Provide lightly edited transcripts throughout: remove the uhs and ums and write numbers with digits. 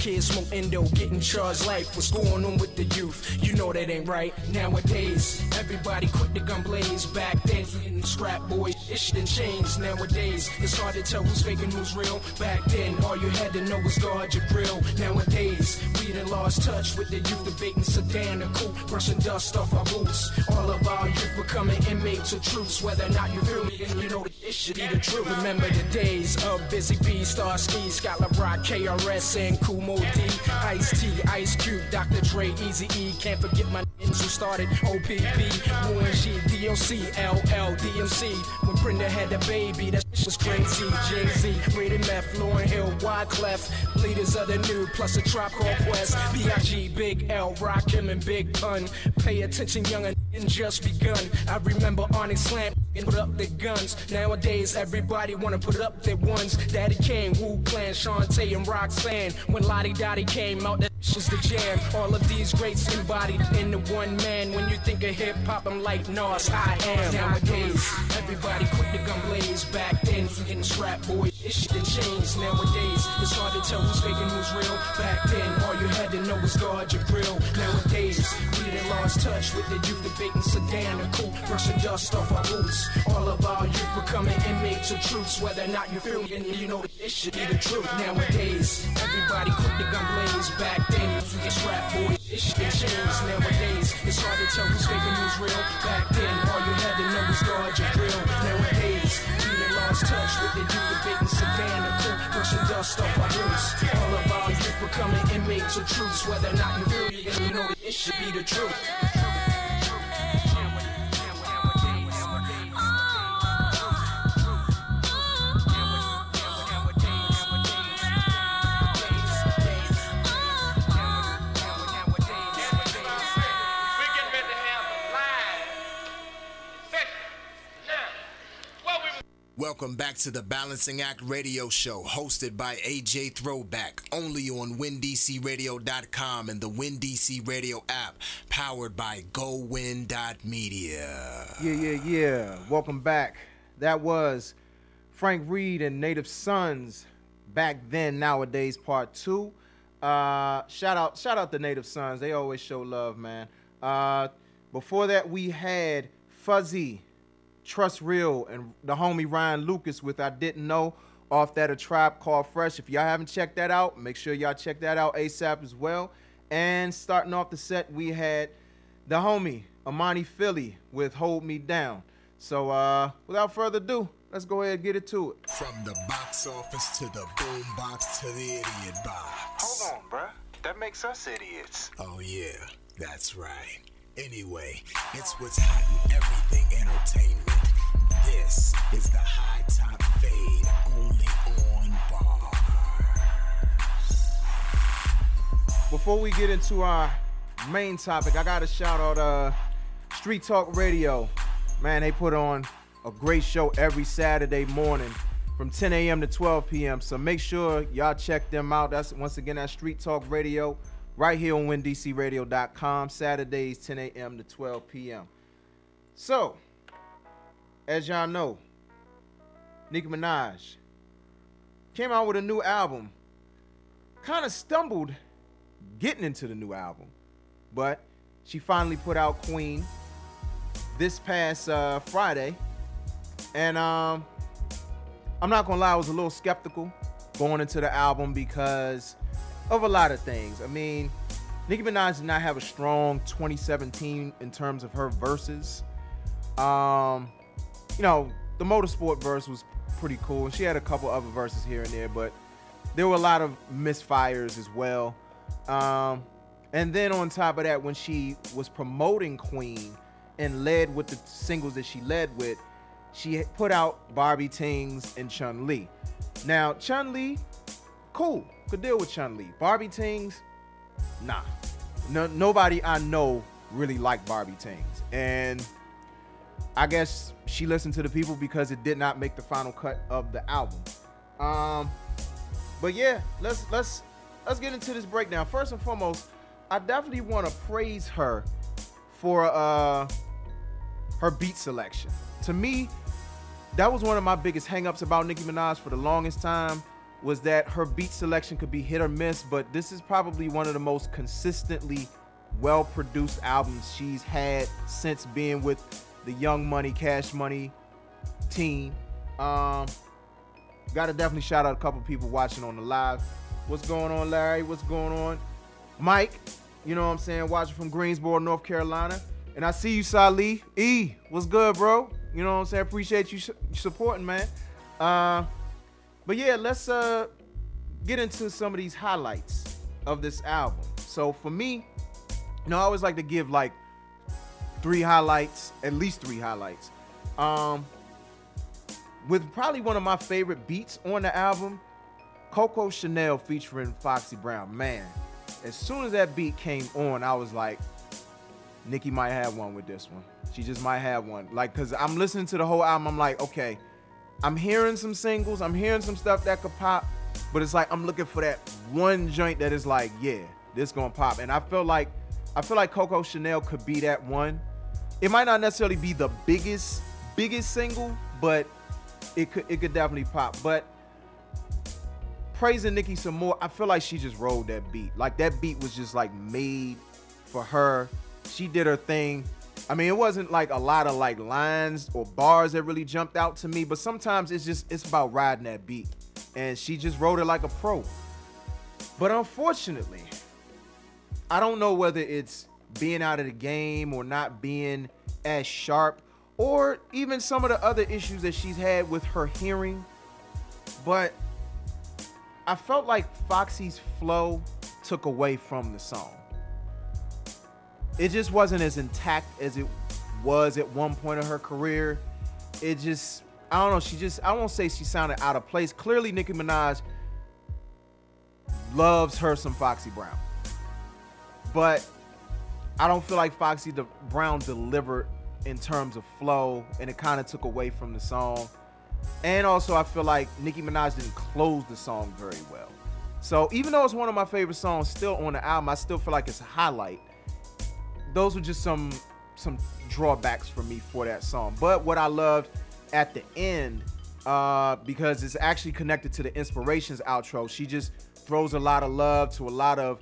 Kids smoke endo, getting charged life. What's going on with the youth? You know that ain't right. Nowadays, everybody quick to gun blaze. Back then, getting scrap boys, it shouldn't change. Nowadays, it's hard to tell who's fake and who's real. Back then, all you had to know was guard your grill. Nowadays, we done lost touch with the youth, debating sedan or coupe, brushing dust off our boots. All of our youth becoming inmates of truths. Whether or not you feel me, and you know that it should be the truth. Remember the days of Busy B, Star Ski, Scotland Rock, KRS, and Kumo D, Ice-T, Ice Cube, Dr. Dre, Easy E. Can't forget my names who started OPP, Warren G, DOC, LL, DMC. When Brenda had the baby, that shit was crazy. Jay-Z, Rated Meth, Lauryn Hill, Wyclef, leaders of the new, plus a Tribe Called Quest. B.I.G., Big L, Rakim, and Big Pun. Pay attention, young and just begun. I remember Onyx Slam and put up their guns. Nowadays, everybody wanna put up their ones. Daddy Kane, Wu Clan, Shantae, and Roxanne. When Lottie Dottie came out, that was the jam. All of these greats embodied in the one man. When you think of hip hop, I'm like Nas, I am. Nowadays, everybody quick to gun blaze. Back then, getting scrap boys, it shit done changed. Nowadays, it's hard to tell who's fake and who's real. Back then, all you had to know was guard your grill. Nowadays, we done lost touch with the youth, debating sedan or coupe, brushing dust off our boots. All of our youth becoming inmates of truths. Whether or not you feel me, and you know that it should be the truth. Nowadays, everybody quick to gun blaze. Back then, we get scrap boys, it shit done changed. Nowadays, it's hard to tell who's fake and who's real. Back then, all you had to know was guard your grill. Nowadays, we done lost touch with the youth, debating sedan or coupe, brushing dust off our boots. All of our youth becoming inmates of truths. Whether or not you feel me, and you know that it should be the truth. Welcome back to the Balancing Act Radio Show, hosted by AJ Throwback, only on WinDCRadio.com and the WinDC Radio app, powered by GoWin.media. Yeah. Welcome back. That was Frank Reed and Native Sons, Back Then, Nowadays, Part 2. Shout out to Native Sons. They always show love, man. Before that, we had Fuzzy, Trust Real, and the homie Ryan Lucas with I Didn't Know, off that A Tribe Called Fresh. If y'all haven't checked that out, make sure y'all check that out ASAP as well. And starting off the set, we had the homie Amani Philly with Hold Me Down. So without further ado, let's go ahead and get it to it. From the box office to the boom box to the idiot box. Hold on, bruh. That makes us idiots. Oh yeah, that's right. Anyway, it's what's hot in everything entertainment. This is the High Top Fade, only on bars. Before we get into our main topic, I gotta shout out Street Talk Radio. Man, they put on a great show every Saturday morning from 10 a.m. to 12 p.m. So make sure y'all check them out. That's once again that Street Talk Radio right here on WinDCRadio.com, Saturdays 10 a.m. to 12 p.m. So, as y'all know, Nicki Minaj came out with a new album. Kind of stumbled getting into the new album, but she finally put out Queen this past Friday. And I'm not gonna lie, I was a little skeptical going into the album because of a lot of things. I mean, Nicki Minaj did not have a strong 2017 in terms of her verses. You know, the Motorsport verse was pretty cool. She had a couple other verses here and there, but there were a lot of misfires as well. And then on top of that, when she was promoting Queen and led with the singles that she led with, she put out Barbie Tings and Chun-Li. Now, Chun-Li, cool. Could deal with Chun-Li. Barbie Tings, nah. No, nobody I know really liked Barbie Tings. And I guess she listened to the people because it did not make the final cut of the album. But yeah, let's get into this breakdown. First and foremost, I definitely want to praise her for her beat selection. To me, that was one of my biggest hang-ups about Nicki Minaj for the longest time. was that her beat selection could be hit or miss, but this is probably one of the most consistently well-produced albums she's had since being with the Young Money, Cash Money team. Gotta definitely shout out a couple people watching on the live. What's going on, Larry? What's going on? Mike, you know what I'm saying, watching from Greensboro, North Carolina. And I see you, Salih. E, what's good, bro? You know what I'm saying? Appreciate you supporting, man. But yeah, let's get into some of these highlights of this album. So for me, you know, I always like to give like at least three highlights. With probably one of my favorite beats on the album, Coco Chanel featuring Foxy Brown. Man, as soon as that beat came on, I was like, Nicki might have one with this one. She just might have one. Like, cause I'm listening to the whole album, I'm like, okay, I'm hearing some singles, I'm hearing some stuff that could pop, but it's like I'm looking for that one joint that is like, yeah, this gonna pop. And I feel like Coco Chanel could be that one. It might not necessarily be the biggest single, but it could definitely pop. But praising Nicki some more, I feel like she just rolled that beat. Like that beat was just like made for her. She did her thing. I mean, it wasn't like a lot of like lines or bars that really jumped out to me, but sometimes it's about riding that beat. And she just wrote it like a pro. But unfortunately, I don't know whether it's being out of the game or not being as sharp, or even some of the other issues that she's had with her hearing. But I felt like Foxy's flow took away from the song. It just wasn't as intact as it was at one point of her career. It just, I don't know, I won't say she sounded out of place. Clearly Nicki Minaj loves her some Foxy Brown. But I don't feel like Foxy Brown delivered in terms of flow, and it kind of took away from the song. And also I feel like Nicki Minaj didn't close the song very well. So even though it's one of my favorite songs still on the album, I still feel like it's a highlight. Those were just some drawbacks for me for that song. But what I loved at the end, because it's actually connected to the Inspirations outro, she just throws a lot of love to a lot of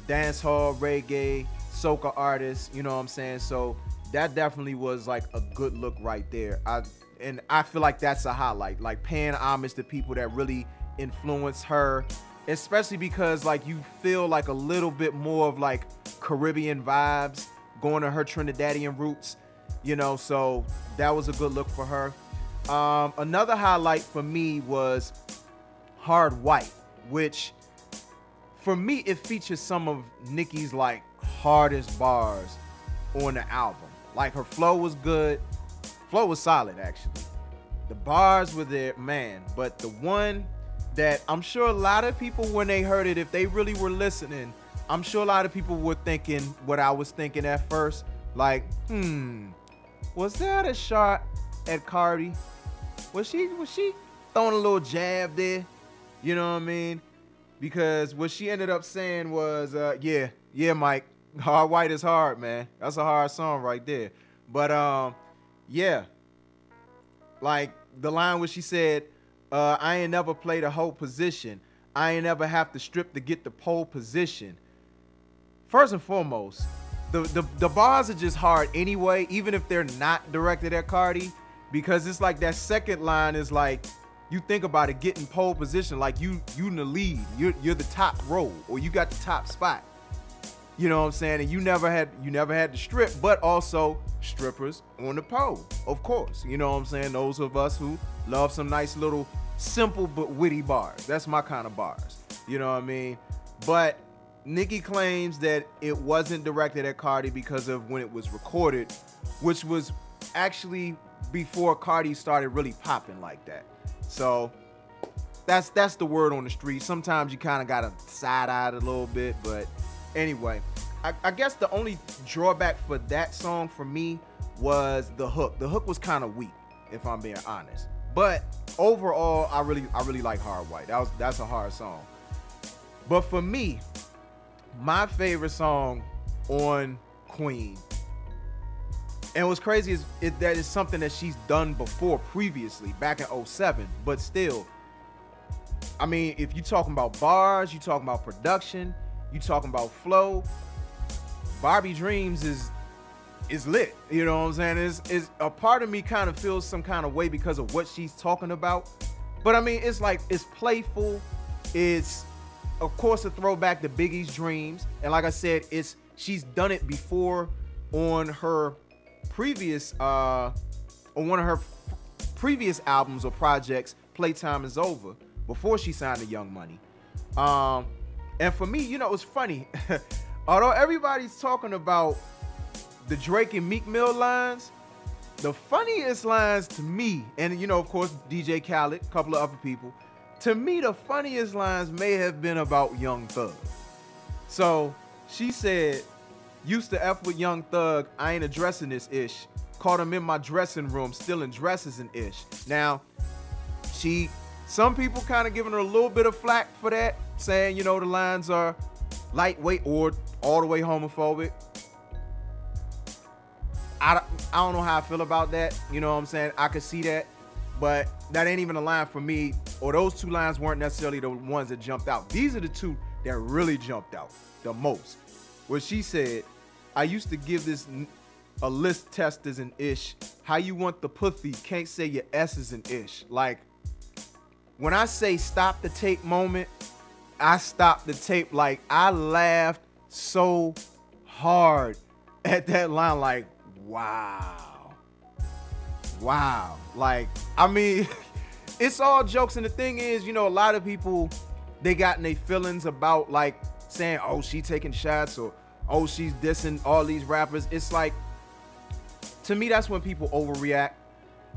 dancehall, reggae, soca artists, you know what I'm saying? So that definitely was like a good look right there. I feel like that's a highlight, like paying homage to people that really influenced her, especially because like you feel like a little bit more of like Caribbean vibes going to her Trinidadian roots, you know, so that was a good look for her. Another highlight for me was Hard White, which for me, it features some of Nicki's like hardest bars on the album. Like her flow was good. Flow was solid, actually. The bars were there, man. But the one that I'm sure a lot of people, when they heard it, if they really were listening, I'm sure a lot of people were thinking what I was thinking at first. Like, was that a shot at Cardi? Was she throwing a little jab there? You know what I mean? Because what she ended up saying was, yeah, Mike, Hard White is hard, man. That's a hard song right there. But yeah, like the line where she said, I ain't never played a whole position. I ain't never have to strip to get the pole position. First and foremost, the bars are just hard anyway, even if they're not directed at Cardi, because it's like that second line is like, you think about it, getting pole position, like you in the lead, you're the top row, or you got the top spot. You know what I'm saying? And you never had to strip, but also strippers on the pole, of course. You know what I'm saying? Those of us who love some nice little simple but witty bars. That's my kind of bars. You know what I mean? But Nicki claims that it wasn't directed at Cardi because of when it was recorded, which was actually before Cardi started really popping like that. So that's the word on the street. Sometimes you kind of got to side-eye it a little bit, but anyway, I guess the only drawback for that song for me was the hook. The hook was kind of weak, if I'm being honest. But overall, I really like Hard White. That's a hard song. But for me, my favorite song on Queen, and what's crazy is that is something that she's done before previously, back in 2007, but still, I mean, if you talking about bars, you talking about production, you talking about flow, Barbie Dreams is lit. You know what I'm saying? Is a part of me kind of feels some kind of way because of what she's talking about. But I mean, it's like, it's playful. It's, of course, a throwback to Biggie's Dreams. And like I said, she's done it before on her previous, on one of her previous albums or projects, Playtime Is Over, before she signed to Young Money. And for me, you know, it's funny. Although everybody's talking about the Drake and Meek Mill lines, the funniest lines to me, and you know, of course, DJ Khaled, a couple of other people, to me, the funniest lines may have been about Young Thug. So she said, used to F with Young Thug, I ain't addressing this ish. Caught him in my dressing room, stealing dresses and ish. Now, some people kind of giving her a little bit of flack for that, saying, you know, the lines are lightweight or all the way homophobic. I don't know how I feel about that. You know what I'm saying? I could see that, but that ain't even a line for me, or those two lines weren't necessarily the ones that jumped out. These are the two that really jumped out the most. Where she said, I used to give this a list test as an ish. How you want the pussy, can't say your S is an ish. Like, when I say stop the tape moment, I stopped the tape. Like, I laughed so hard at that line. Like, wow. Like, I mean, it's all jokes. And the thing is, you know, a lot of people, they got in their feelings about like saying, oh, she taking shots, or oh, she's dissing all these rappers. It's like, to me, that's when people overreact.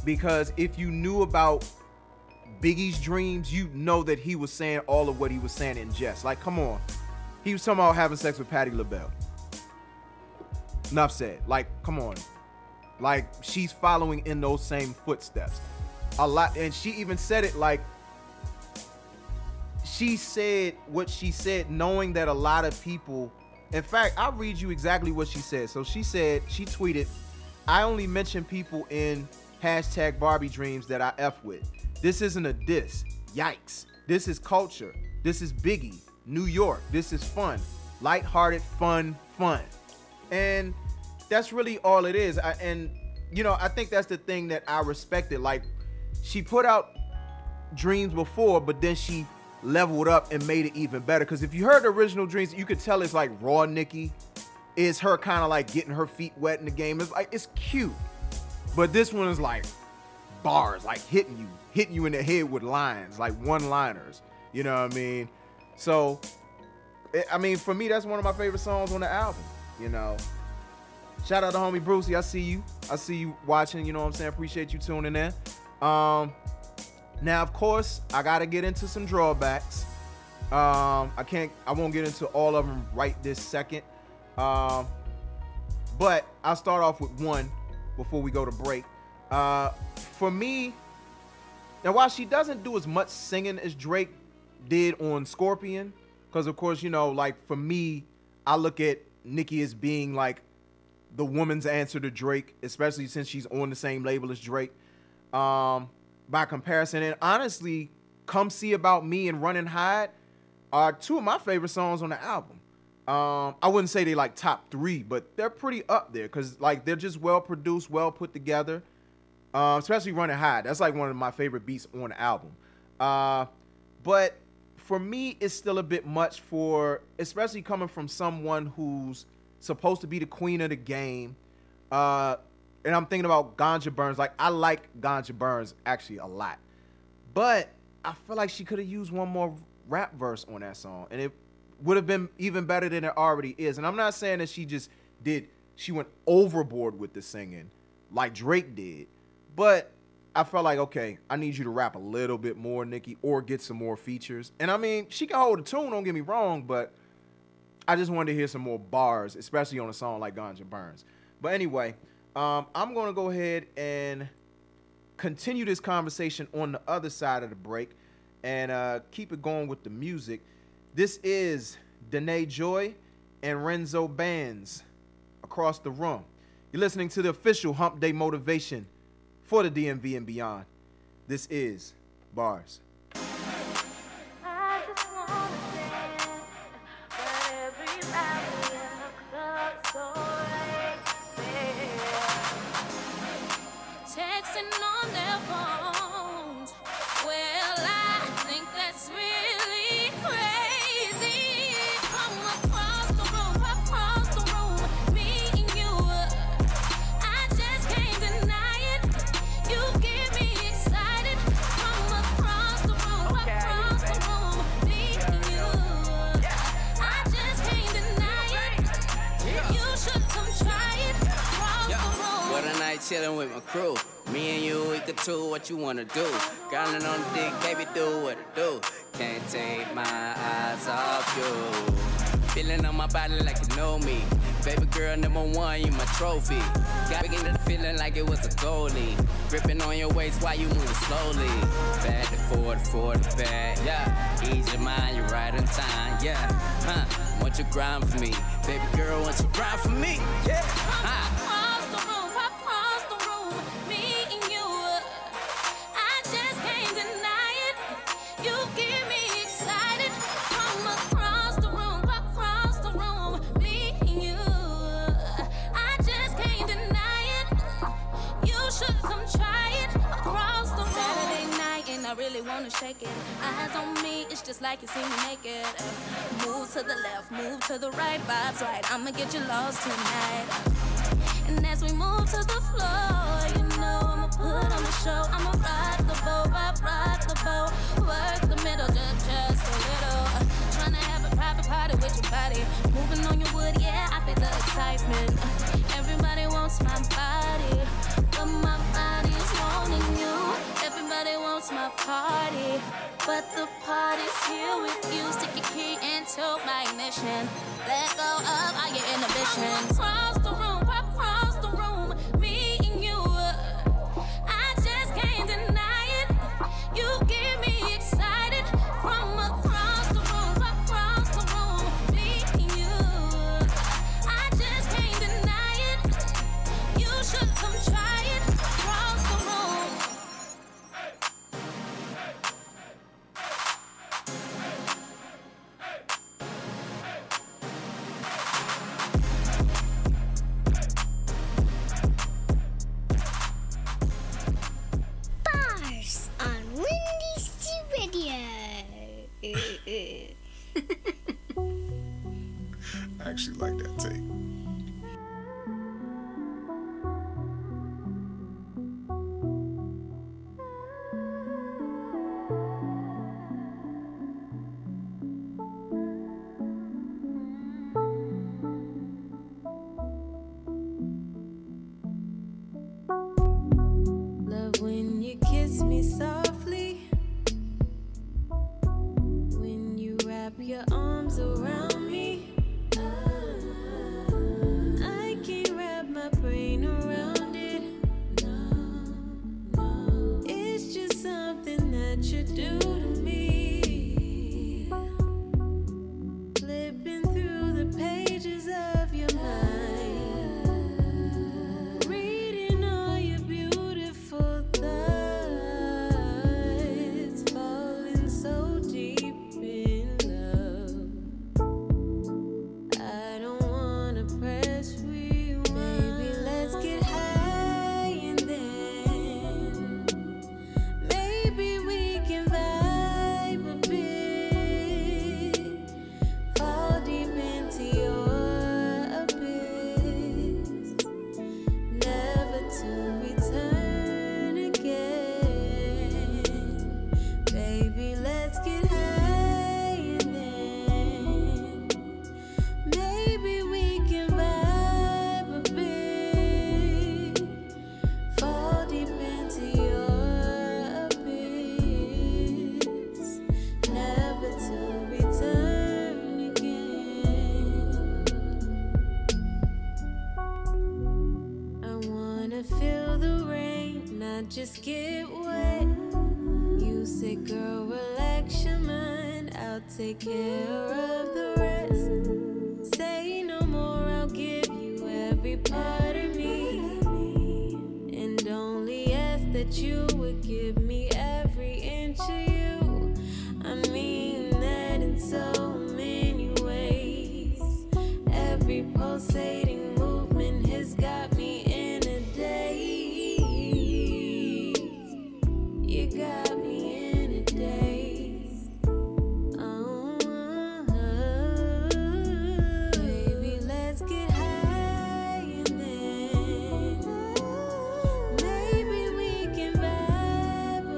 Because if you knew about Biggie's Dreams, you know that he was saying all of what he was saying in jest. Like, come on. He was talking about having sex with Patti LaBelle. Enough said. Like, come on. Like, she's following in those same footsteps. A lot. And she even said it like, she said what she said, knowing that a lot of people, in fact, I'll read you exactly what she said. So she said, she tweeted, I only mention people in hashtag Barbie Dreams that I F with. This isn't a diss. Yikes. This is culture. This is Biggie. New York. This is fun. Lighthearted, fun. And that's really all it is. And, you know, I think that's the thing that I respected. Like, she put out Dreams before, but then she leveled up and made it even better. Because if you heard the original Dreams, you could tell it's like raw Nicki. It's her kind of like getting her feet wet in the game. It's like, it's cute. But this one is like bars, like hitting you in the head with lines, like one-liners. You know what I mean? So, I mean, for me, that's one of my favorite songs on the album, you know. Shout out to homie Brucey. I see you watching, you know what I'm saying? Appreciate you tuning in. Now, of course, I got to get into some drawbacks. I won't get into all of them right this second. But I'll start off with one before we go to break. For me, now while she doesn't do as much singing as Drake did on Scorpion, because of course, you know, like for me, I look at Nicki as being like the woman's answer to Drake, especially since she's on the same label as Drake. By comparison, and honestly, Come See About Me and Run and Hide are two of my favorite songs on the album. I wouldn't say they like top 3, but they're pretty up there because like they're just well produced, well put together. Especially Run and Hide. That's like one of my favorite beats on the album. But for me, it's still a bit much for, especially coming from someone who's supposed to be the queen of the game. And I'm thinking about Ganja Burns. Like, I like Ganja Burns actually a lot. But I feel like she could have used one more rap verse on that song. And it would have been even better than it already is. And I'm not saying that she went overboard with the singing like Drake did. But I felt like, okay, I need you to rap a little bit more, Nicki, or get some more features. And I mean, she can hold a tune, don't get me wrong, but I just wanted to hear some more bars, especially on a song like Ganja Burns. But anyway, I'm going to go ahead and continue this conversation on the other side of the break and keep it going with the music. This is Danae Joy and Renzo Bands, Across the Room. You're listening to the official Hump Day Motivation for the DMV and beyond. This is Bars. chillin' with my crew. Me and you, we could do what you wanna do. Grinding on the dick, baby, do what it do. Can't take my eyes off you. Feeling on my body like you know me. Baby girl, #1, you my trophy. Got me into the feeling like it was a goalie. Gripping on your waist while you move slowly. Back to forward to back, yeah. Ease your mind, you're right on time, yeah. Want you grind for me. Baby girl, want you grind for me, yeah. Across the room, across the room, me and you. I just can't deny it. You get me excited. From across the room, me and you. I just can't deny it. You should come try it. Across the room. Saturday night and I really wanna shake it. Eyes on me, it's just like you see me naked. Move to the left, move to the right, vibes right. I'ma get you lost tonight. And as we move to the floor, you know I'ma put on the show. I'ma rock the boat, rock the boat. Work the middle, just a little. Tryna have a private party with your body. Moving on your wood, yeah, I feel the excitement. Everybody wants my body, but my body's wanting you. Everybody wants my party, but the party's here with you. Stick your key into my ignition. Let go of all your inhibitions. Across the room, me and you. I just can't deny it. You get me excited. From across the room, me and you. I just can't deny it. You should come try it. Across the room. Bars on Windy C Radio. I actually like that take. Love when you kiss me softly, when you wrap your arms around me. I can't wrap my brain around it. No, it's just something that you do to me. Flipping through the pages of your mind, reading all your beautiful thoughts, falling so deep in love. I don't wanna press rewind. Baby, let's get high and then maybe we can vibe a bit. Fall deep into your abyss, never to return again. Baby, let's get high and then maybe we can vibe a bit. Fall deep into your abyss, never to return again. I wanna feel the rain, not just get wet. You said, girl, relax your mind, I'll take care of the rest. Say no more, I'll give you every part of me, and only ask that you would give me every inch of you. I mean that in so many ways. Every pulsating movement has got me in a daze. You got me in a daze. Baby, let's get high and then maybe we can vibe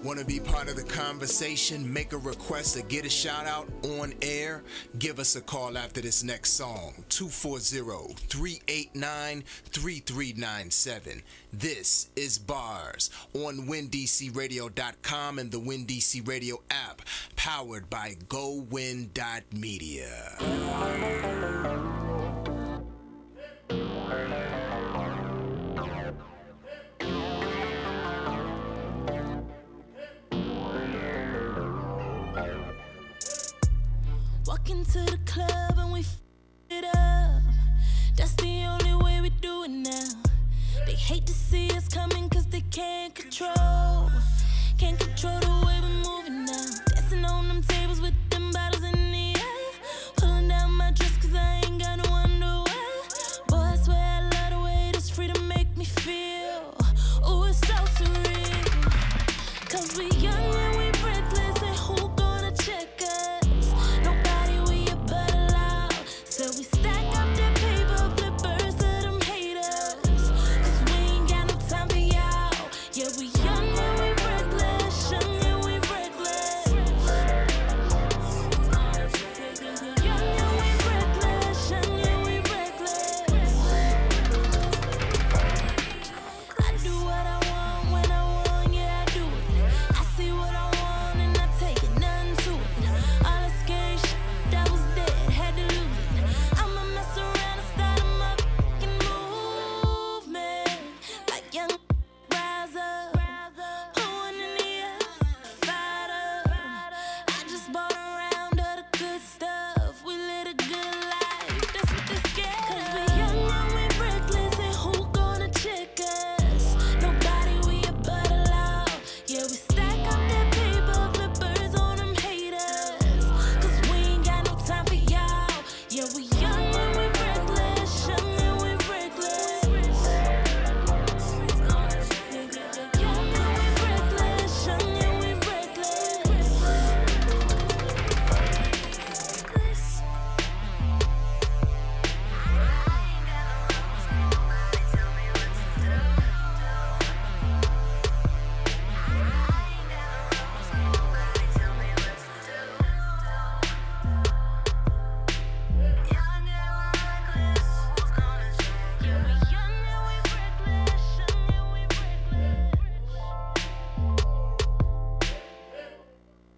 Want to be part of the conversation, make a request, or get a shout out on air? Give us a call after this next song, 240-389-3397. This is Bars on WinDCRadio.com and the WinDC Radio app, powered by GoWin.media. Walk into the club and we f it up. That's the only way we do it now. They hate to see us coming cause they can't control the way we're moving now. Dancing on them tables with them bottles in the air. Pulling down my dress cause I ain't got no underwear. Boy, I swear I love the way this freedom make me feel. Oh, it's so surreal. Cause we young and we reckless, and who gonna check us? Nobody, we but allowed. So we stack up that paper, flippers to them haters. Cause we ain't got no time for y'all. Yeah, we young and we reckless, young and we reckless. Young and we reckless, young and we reckless. I do what I want when I want, yeah, I do it. I see what I want and I take it, nothing to it. All the scary shit that was dead, had to lose it. I'ma mess around and start a motherfucking movement. Like young rise up, put one in the air, fired up. I just bought a round of the good stuff. We live a good life, that's what they scared. Cause we young and we reckless, and who gonna check us? Nobody, we but allowed. Yeah, we stack up that paper, flippers on them haters. Cause we ain't got no time for y'all. Yeah, we young and we reckless, young and we reckless. Young and we reckless, young and we reckless.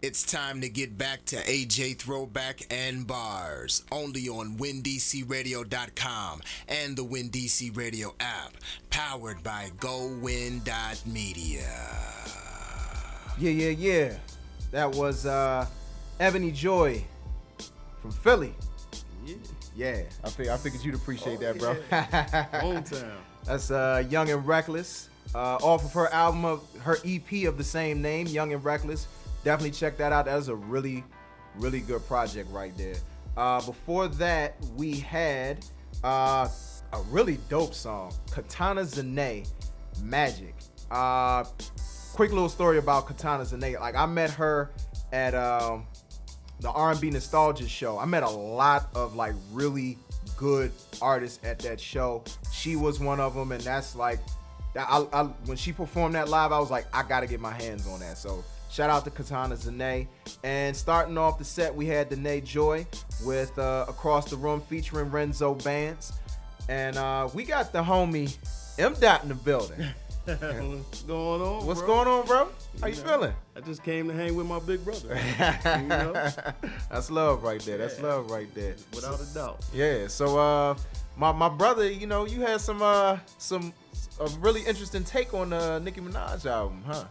It's time to get back to AJ Throwback and Bars, only on WinDCRadio.com and the WinDC Radio app, powered by GoWin.media. Yeah. That was Ebony Joy from Philly. Yeah. I figured you'd appreciate that, bro. Hometown. That's Young and Reckless. Off of her album, her EP of the same name, Young and Reckless. Definitely check that out. That was a really, really good project right there. Before that, we had a really dope song, Katana Zane, Magic. Quick little story about Katana Zane. Like, I met her at the R&B Nostalgia show. I met a lot of like really good artists at that show. She was one of them, and that's like, when she performed that live, I was like, I gotta get my hands on that. So shout out to Katana Zane. And starting off the set, we had Danae Joy with Across the Room featuring Renzo Bands. And we got the homie M. Dot in the building. What's going on, What's going on, bro? How you feeling? I just came to hang with my big brother. You know? That's love right there. That's love right there. Without a doubt. Yeah. So my brother, you know, you had some a really interesting take on the Nicki Minaj album, huh?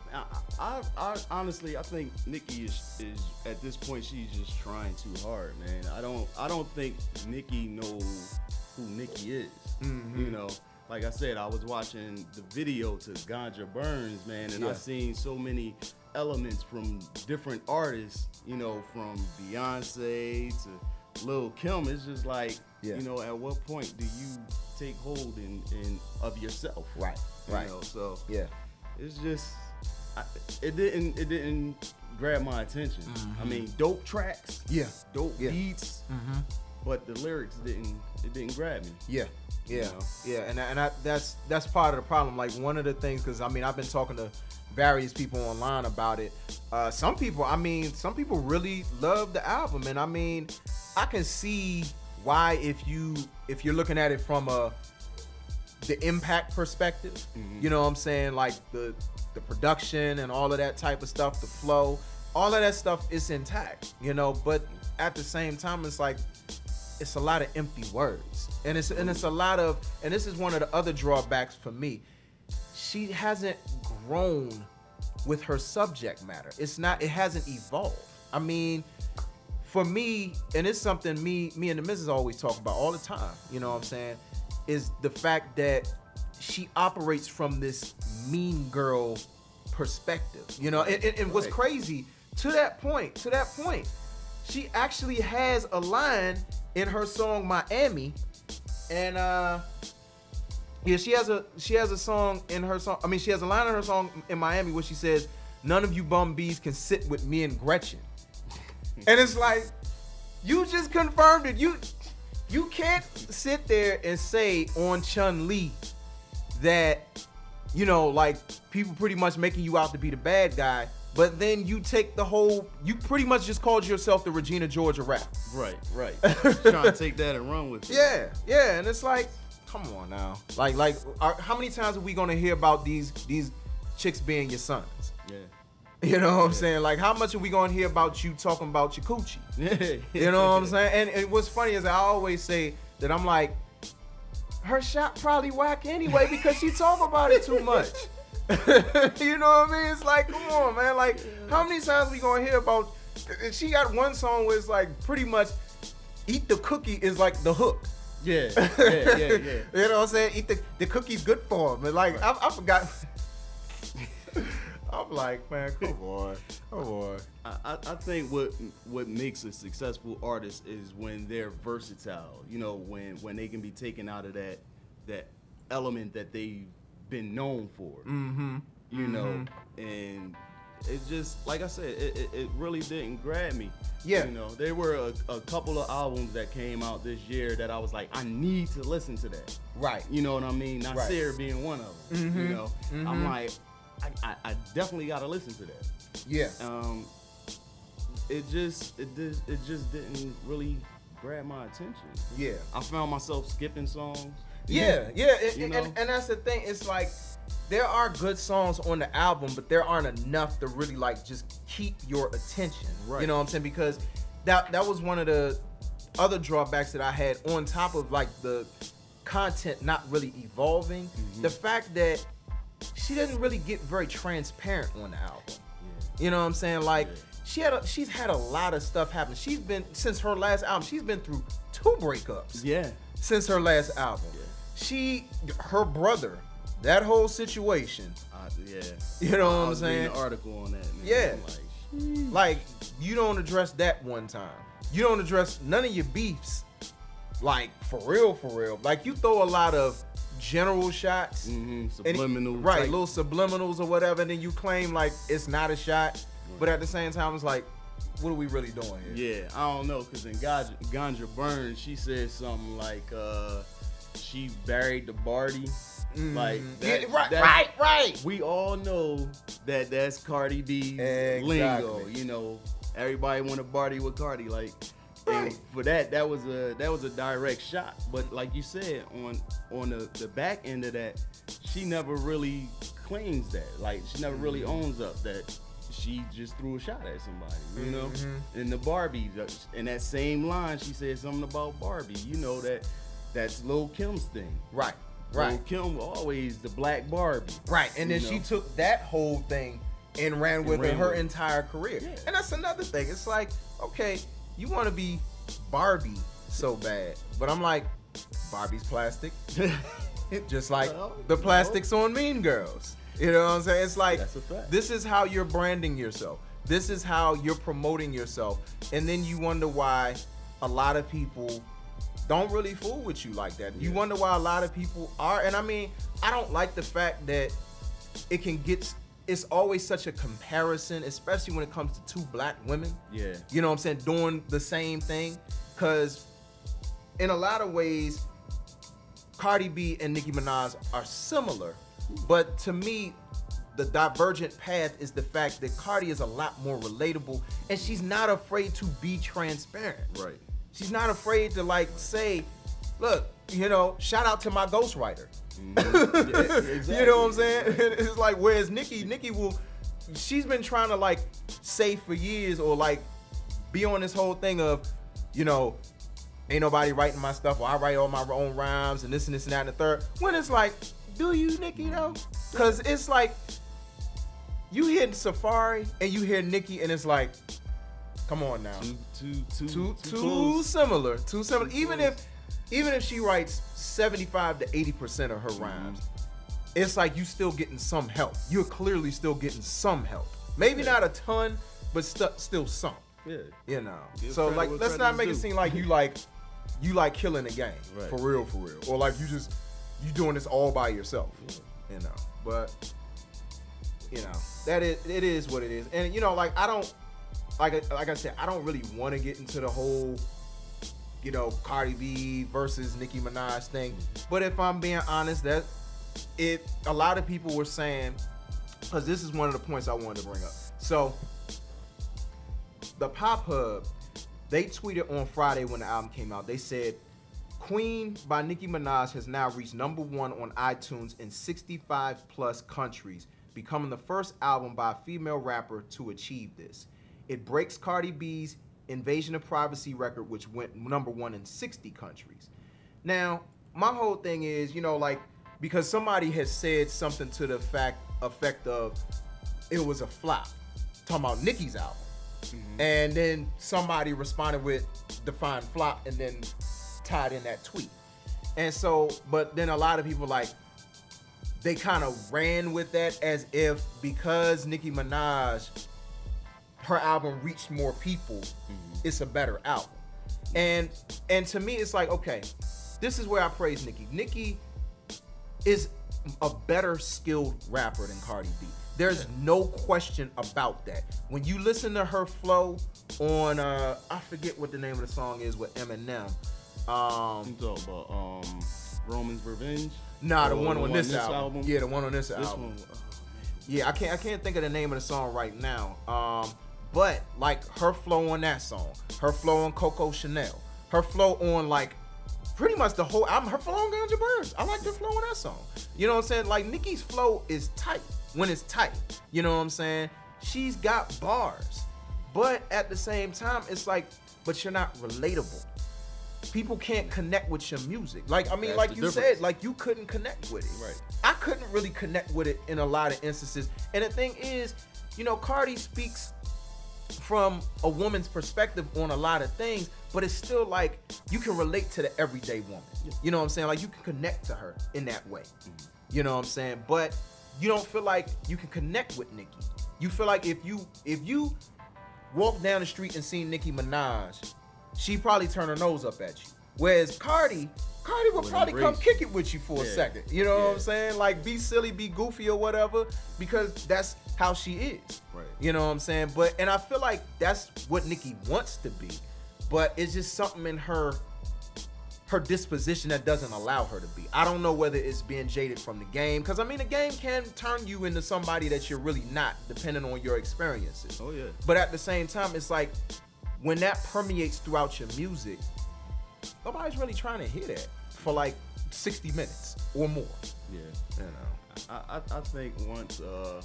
I honestly, I think Nicki is at this point, she's just trying too hard, man. I don't think Nicki knows who Nicki is. Mm-hmm. You know, like I said, I was watching the video to Ganja Burns, man, and I seen so many elements from different artists, you know, from Beyonce to Lil' Kim. It's just like, you know, at what point do you take hold of yourself? Right. You know, so it's just, it didn't grab my attention. Mm-hmm. I mean, dope tracks, dope beats, Mm-hmm. but the lyrics didn't grab me. Yeah. You know? And that's part of the problem. Like, one of the things, because I mean, I've been talking to various people online about it. Some people really love the album, and I mean, I can see why if you're looking at it from the impact perspective, you know what I'm saying, like the production and all of that type of stuff, the flow, all of that stuff is intact, you know, but at the same time, it's like, it's a lot of empty words, and it's a lot of, and this is one of the other drawbacks for me. She hasn't grown with her subject matter. It hasn't evolved. I mean, for me, and it's something me and the missus always talk about all the time, you know what I'm saying, is the fact that she operates from this mean girl perspective, you know, and what's crazy, to that point, she actually has a line in her song Miami, and she has a song in her song. I mean, she has a line in her song in Miami where she says, "None of you bum bees can sit with me and Gretchen," and it's like, you just confirmed it. You can't sit there and say on Chun-Li that, you know, like, people pretty much making you out to be the bad guy. But then you take you pretty much just called yourself the Regina George of rap. Right. Trying to take that and run with it. Yeah, and it's like, come on now. How many times are we gonna hear about these chicks being your sons? Yeah. You know what I'm saying? Like, how much are we gonna hear about you talking about your coochie? Yeah. You know what I'm saying? And what's funny is I always say that I'm like, her shot probably whack anyway because she talk about it too much. You know what I mean? It's like, come on, man. Like, how many times we gonna hear about? She got one song where it's like, pretty much, eat the cookie is like the hook. Yeah. You know what I'm saying? Eat the cookie's good for him. And like, I forgot. I'm like, man, come on. I think what makes a successful artist is when they're versatile. You know, when they can be taken out of that element that they've been known for. You know, and it just, like I said, it really didn't grab me. Yeah. You know, there were a couple of albums that came out this year that I was like, I need to listen to that. Right. You know what I mean? Nasir being one of them. You know, I'm like, I definitely got to listen to that. Yeah. It just didn't really grab my attention. Yeah. I found myself skipping songs. Yeah. And that's the thing. It's like, there are good songs on the album, but there aren't enough to really like just keep your attention. Right. You know what I'm saying? Because that was one of the other drawbacks that I had, on top of like the content not really evolving. The fact that she doesn't really get very transparent on the album. Yeah. You know what I'm saying? Like, she's had a lot of stuff happen. She's been, since her last album, she's been through 2 breakups. Yeah. Since her last album. Yeah. Her brother, that whole situation. Yeah. You know what I'm saying? An article on that. Man. Yeah. Like, you don't address that one time. You don't address none of your beefs. Like, for real. Like, you throw a lot of general shots. Subliminal. Right, little subliminals or whatever, and then you claim like it's not a shot. Right. But at the same time, it's like, what are we really doing here? Yeah, I don't know, because in Ganja Burns, she said something like, she buried the Barty. Like that, right. We all know that that's Cardi B's lingo. You know, everybody want to Barty with Cardi. Like, and for that was a direct shot. But like you said, on the back end of that, she never really claims that. Like, she never really owns up that she just threw a shot at somebody. You know, and the Barbie, in that same line, she said something about Barbie. You know, that's Lil' Kim's thing. Right. Lil' Kim always the black Barbie. Right. And then she took that whole thing and ran with it her entire career. Yeah. And that's another thing. It's like, okay, you want to be Barbie so bad, but I'm like, Barbie's plastic. Just like the plastics on Mean Girls. You know what I'm saying? It's like, this is how you're branding yourself. This is how you're promoting yourself. And then you wonder why a lot of people don't really fool with you like that. You wonder why a lot of people are. And I mean, I don't like the fact that it's always such a comparison, especially when it comes to 2 black women. Yeah. You know what I'm saying? Doing the same thing. Because in a lot of ways, Cardi B and Nicki Minaj are similar. But to me, the divergent path is the fact that Cardi is a lot more relatable, and she's not afraid to be transparent. Right. She's not afraid to like say, look, you know, shout out to my ghostwriter. Mm-hmm. Yeah, exactly. You know what I'm saying? It's like, whereas Nicki will, she's been trying to like say for years or like be on this whole thing of, you know, ain't nobody writing my stuff, or I write all my own rhymes and this and that and the third. When it's like, do you, Nicki, though? Because it's like, you hear Safari and you hear Nicki and it's like, come on now. Too similar. Even if she writes 75 to 80% of her rhymes, it's like you still getting some help. You're clearly still getting some help. Maybe not a ton, but still some. Yeah. You know. Give So credit like, what let's not credit's make it due. seem like you like killing the game. Right. For real. Or like you doing this all by yourself. Yeah. You know. But you know, it is what it is. And you know, like I don't like I said, I don't really want to get into the whole, you know, Cardi B versus Nicki Minaj thing. But if I'm being honest, that a lot of people were saying, because this is one of the points I wanted to bring up. So the Pop Hub, they tweeted on Friday when the album came out. They said, Queen by Nicki Minaj has now reached #1 on iTunes in 65 plus countries, becoming the first album by a female rapper to achieve this. It breaks Cardi B's Invasion of Privacy record, which went #1 in 60 countries. Now, my whole thing is, you know, like, because somebody has said something to the effect of it was a flop, talking about Nicki's album. Mm-hmm. And then somebody responded with define flop and then tied in that tweet. And so, but then a lot of people like, they kind of ran with that as if because Nicki Minaj, her album reached more people, it's a better album. And to me, it's like, okay, this is where I praise Nicki. Nicki is a better skilled rapper than Cardi B. There's no question about that. When you listen to her flow on, I forget what the name of the song is with Eminem. You talking about Roman's Revenge? Nah, the one on this album. Yeah, the one on this album. One, yeah, I can't think of the name of the song right now. But like her flow on that song, her flow on Coco Chanel, her flow on like pretty much the whole album, her flow on Ganja Birds. I like the flow on that song. You know what I'm saying? Like Nicki's flow is tight when it's tight. You know what I'm saying? She's got bars. But at the same time, it's like, but you're not relatable. People can't connect with your music. Like, I mean, That's like the you difference. said, like you couldn't connect with it. Right. I couldn't really connect with it in a lot of instances. And the thing is, you know, Cardi speaks from a woman's perspective on a lot of things, but it's still like you can relate to the everyday woman. You know what I'm saying? Like you can connect to her in that way. You know what I'm saying? But you don't feel like you can connect with Nicki. You feel like if you walk down the street and see Nicki Minaj, she'd probably turn her nose up at you. Whereas Cardi would probably come kick it with you for a second. You know what I'm saying? Like be silly, be goofy or whatever, because that's how she is. Right. You know what I'm saying? And I feel like that's what Nicki wants to be, but it's just something in her disposition that doesn't allow her to be. I don't know whether it's being jaded from the game, because I mean the game can turn you into somebody that you're really not, depending on your experiences. Oh yeah. But at the same time, it's like when that permeates throughout your music, nobody's really trying to hear that for like 60 minutes or more. Yeah. You know. I think once a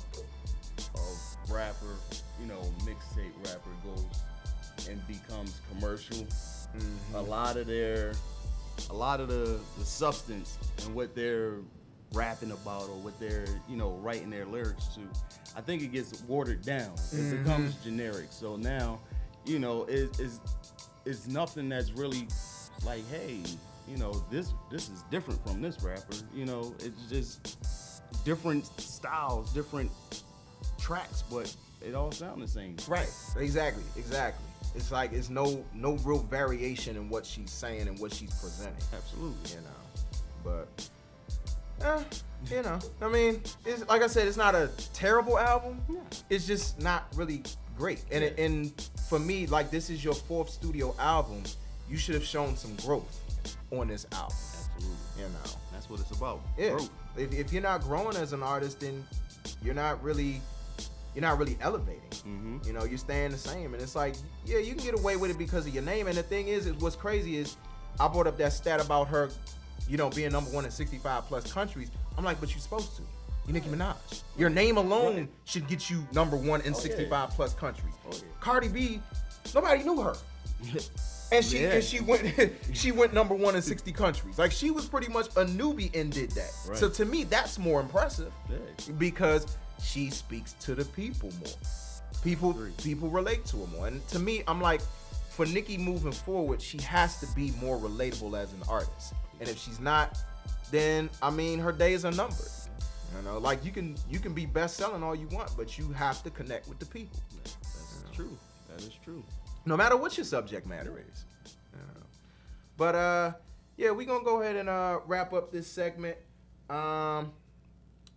rapper, you know, mixtape rapper goes and becomes commercial, a lot of the substance and what they're rapping about or what they're, you know, writing their lyrics to, I think it gets watered down. It becomes generic. So now, you know, it's nothing that's really like, hey, you know, this is different from this rapper. You know, it's just different styles, different tracks, but it all sound the same. Right. Exactly. It's like it's no real variation in what she's saying and what she's presenting. Absolutely. You know. But you know, I mean, it's like I said, it's not a terrible album. It's just not really great. And for me, like this is your 4th studio album. You should have shown some growth on this album. Absolutely. You know. That's what it's about. Yeah. Growth. If you're not growing as an artist, then you're not really elevating. You know, you're staying the same. And it's like, yeah, you can get away with it because of your name. And the thing is what's crazy is I brought up that stat about her, you know, being number one in 65 plus countries. I'm like, but you're supposed to. You're Nicki Minaj. Your name alone should get you number one in 65 plus countries. Cardi B, nobody knew her. And she went number one in 60 countries. Like, she was pretty much a newbie and did that. Right. So to me, that's more impressive because she speaks to the people more. People relate to her more. And to me, I'm like, for Nicki moving forward, she has to be more relatable as an artist. And if she's not, then I mean, her days are numbered. You know, like you can be best selling all you want, but you have to connect with the people. That's true. That is true. No matter what your subject matter is. But yeah, we're gonna go ahead and wrap up this segment.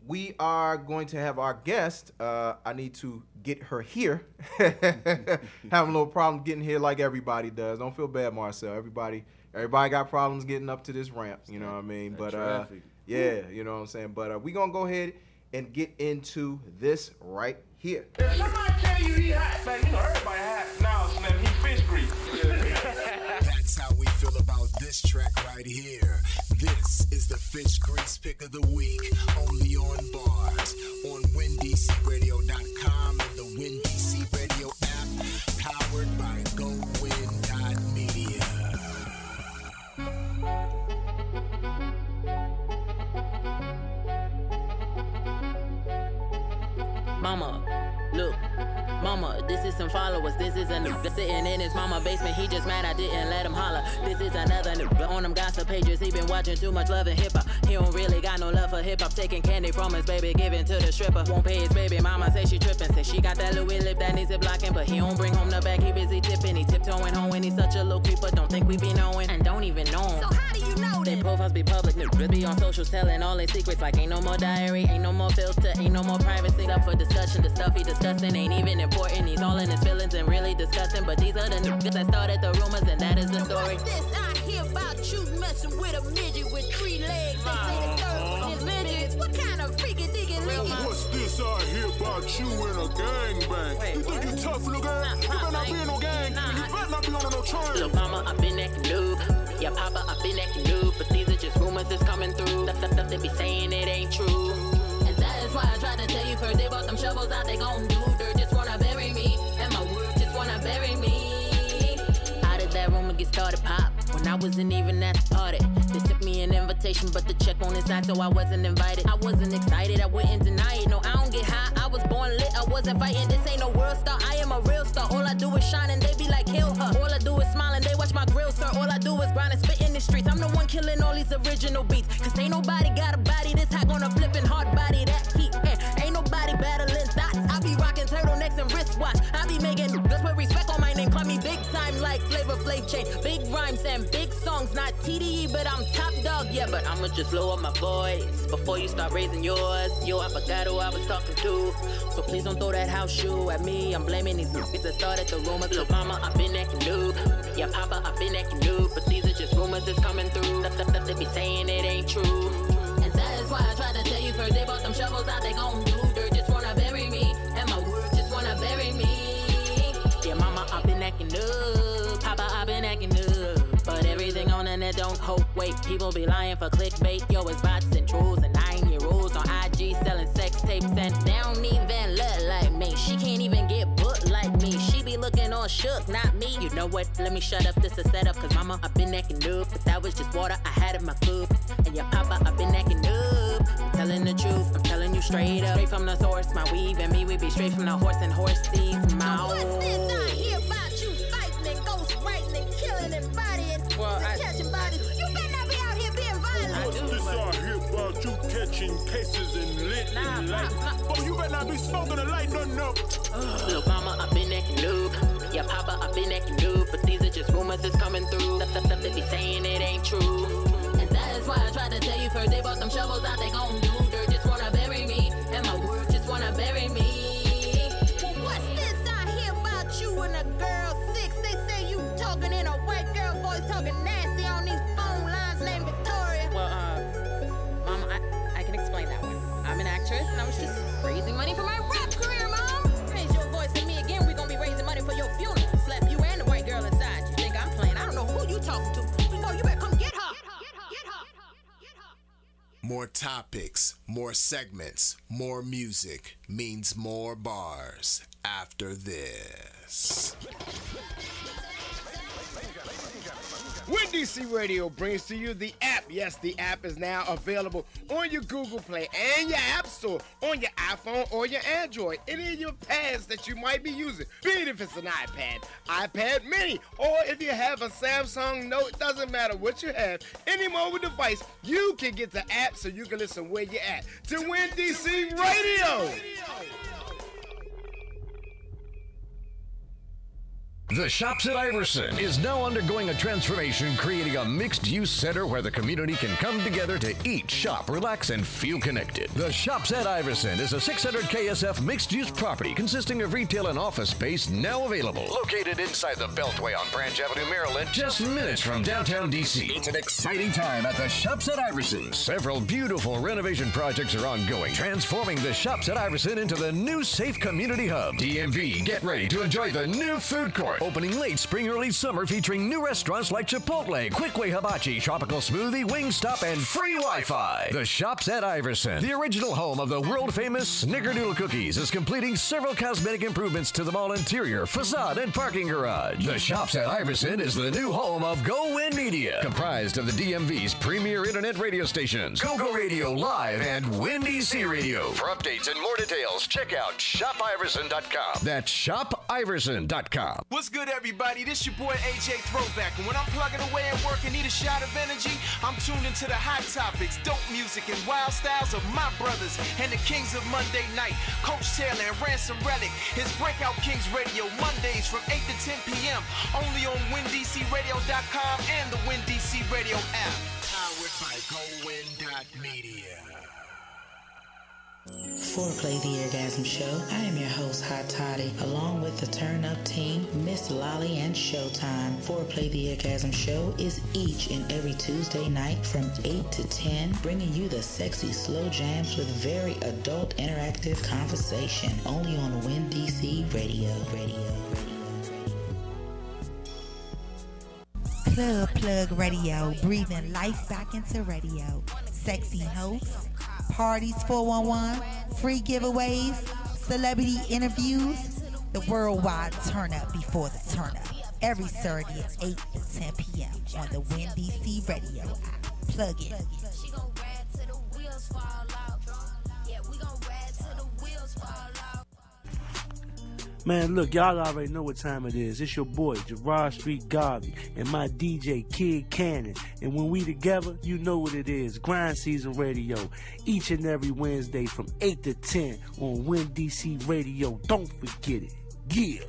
We are going to have our guest. I need to get her here. Having a little problem getting here like everybody does. Don't feel bad, Marcelle. Everybody got problems getting up to this ramp. You know what I mean? But yeah, you know what I'm saying? But we're going to go ahead and get into this right here. If somebody tell you he hot, man, you know everybody hot. Now, man, he fish grease. That's how we feel about this track right here. This is the Fish Grease Pick of the Week, only on Bars, on WinDCRadio.com and the WinDC Radio app, powered by GoWin.media. Mama, this is some followers. This is a nigga sitting in his mama basement. He just mad I didn't let him holler. This is another nigga on them gossip pages. He been watching too much love and hip hop. He don't really got no love for hip hop. Taking candy from his baby, giving to the stripper. Won't pay his baby mama, say she tripping. Say she got that Louis lip that needs it blocking. But he don't bring home the bag, he busy tipping. He tiptoeing home when he's such a little creeper. Don't think we be knowing and don't even know him. So how do you know They this? profiles be public, niggas be on socials telling all their secrets. Like ain't no more diary, ain't no more filter, ain't no more privacy. Up for discussion, the stuff he discussing ain't even important. He's all in his feelings and really disgusting. But these are the niggas that started the rumors and that is the story. What's this I hear about you messing with a midget with 3 legs? They say the third one is midgets. What kind of freaky digging licky? What's this I hear about you in a gangbang? You think you tough, little girl? You better not be in no gang. You better not be on no train. Look, mama, I've been acting noob. Yeah, papa, I've been acting noob. But these are just rumors that's coming through. Stuff they be saying it ain't true. And that is why I tried to tell you first. They brought them shovels out, they gon' do dirt. Just wanna bury me. And my word just wanna bury me. How did that rumor get started, pop? When I wasn't even at the party. They sent me an invitation, but the check on inside, so I wasn't invited. I wasn't excited, I wouldn't deny it. No, I don't get high, I was born lit, I wasn't fighting. This ain't no world star, I am a real star. All I do is shine and they be like, kill her. All I do is smile and they watch my grill, sir. All I do is grind and spit in the streets. I'm the one killing all these original beats. Cause ain't nobody got a body this hot, gonna flipping hard body that heat. Ain't nobody battling thoughts. I be rocking turtlenecks and wristwatch. I be making just put respect on my name. Call me big time like Flavor Flav chain. Big rhymes and big songs, not TDE, but I'm top dog. Yeah, but I'ma just lower my voice before you start raising yours. Yo, I forgot who I was talking to. So please don't throw that house shoe at me. I'm blaming these niggas that started the rumors. Look, mama, I've been acting noob. Yeah, papa, I've been acting noob. But these are just rumors that's coming through. Stuff they be saying it ain't true. And that is why I tried to tell you first. They brought them shovels out, they gon' do dirt. Just wanna bury me. And my word just wanna bury me. Yeah, mama, I've been acting noob. Papa, I've been acting noob. But everything on the net don't hold weight. People be lying for clickbait. Yo, it's bots and trolls and 9-year-olds on IG selling sex tapes. And they don't even look like me. She can't even get booked like me. She be looking all shook, not me. You know what? Let me shut up. This a setup. Cause mama, I've been acting noob. But that was just water I had in my food. And yeah, papa, I've been acting noob. I'm telling the truth. I'm telling you straight up. Straight from the source. My weave and me, we be straight from the horse and horse seeds. My What's this I hear about you fighting and ghost writing and killing and bodying and catching bodies? You better not be out here being violent. What's this I hear about you catching cases and lit and light? Oh, you better not be smoking a light, nothing up. Look, mama, I've been acting noob. Yeah, papa, I've been acting noob. But these are just rumors that's coming through. Stuff they be saying it ain't true. And that is why I tried to tell you first. They brought them shovels out, they gon' do dirt. Just wanna bury me. And my word just wanna bury me. What's this I hear about you and a girl 6? They say you talking in a white girl voice, talking nasty on these phone lines named Victoria. Well, mama, I can explain that one. I'm an actress and I'm I was just raising money for my rap career, Mom. Raise your voice at me again, we gonna be raising money for your funeral. Slap you and the white girl inside. You think I'm playing? I don't know who you talking to. No, you better come get her. More topics, more segments, more music means more bars after this. Windy C Radio brings to you the app. Yes, the app is now available on your Google Play and your App Store, on your iPhone or your Android, any of your pads that you might be using. Be it if it's an iPad, iPad mini, or if you have a Samsung Note, doesn't matter what you have, any mobile device, you can get the app so you can listen where you're at to Windy C Radio. The Shops at Iverson is now undergoing a transformation, creating a mixed-use center where the community can come together to eat, shop, relax, and feel connected. The Shops at Iverson is a 600 KSF mixed-use property consisting of retail and office space now available. Located inside the Beltway on Branch Avenue, Maryland, just minutes from downtown D.C. It's an exciting time at the Shops at Iverson. Several beautiful renovation projects are ongoing, transforming the Shops at Iverson into the new safe community hub. DMV, get ready to enjoy the new food court. Opening late spring, early summer, featuring new restaurants like Chipotle, Quickway Hibachi, Tropical Smoothie, Wingstop, and free Wi-Fi. The Shops at Iverson, the original home of the world-famous Snickerdoodle cookies, is completing several cosmetic improvements to the mall interior, facade, and parking garage. The Shops at Iverson is the new home of Go Win Media, comprised of the DMV's premier internet radio stations, Go Radio Live, and Windy C Radio. For updates and more details, check out shopiverson.com. That's shopiverson.com. What's good, everybody? This your boy AJ Throwback, and when I'm plugging away at work and need a shot of energy, I'm tuned into the hot topics, dope music, and wild styles of my brothers and the kings of Monday night, Coach Taylor and Ransom Relic. His Breakout Kings Radio, Mondays from 8 to 10 p.m., only on WinDCRadio.com and the WinDC Radio app. Powered by GoWin.media. Foreplay the Orgasm Show. I am your host, Hot Toddy, along with the Turn Up team, Miss Lolly and Showtime. Foreplay the Orgasm Show is each and every Tuesday night from 8 to 10, bringing you the sexy slow jams with very adult interactive conversation, only on WinDC Radio. Plug Radio, breathing life back into radio. Sexy hosts, parties 411, free giveaways, celebrity interviews, the worldwide turn up before the turn up. Every Saturday at 8 to 10 p.m. on the WinDC Radio app. Plug it. Man, look, y'all already know what time it is. It's your boy, Gerard Street Garvey, and my DJ, Kid Cannon. And when we together, you know what it is. Grind Season Radio, each and every Wednesday from 8 to 10 on WinDC Radio. Don't forget it. Yeah.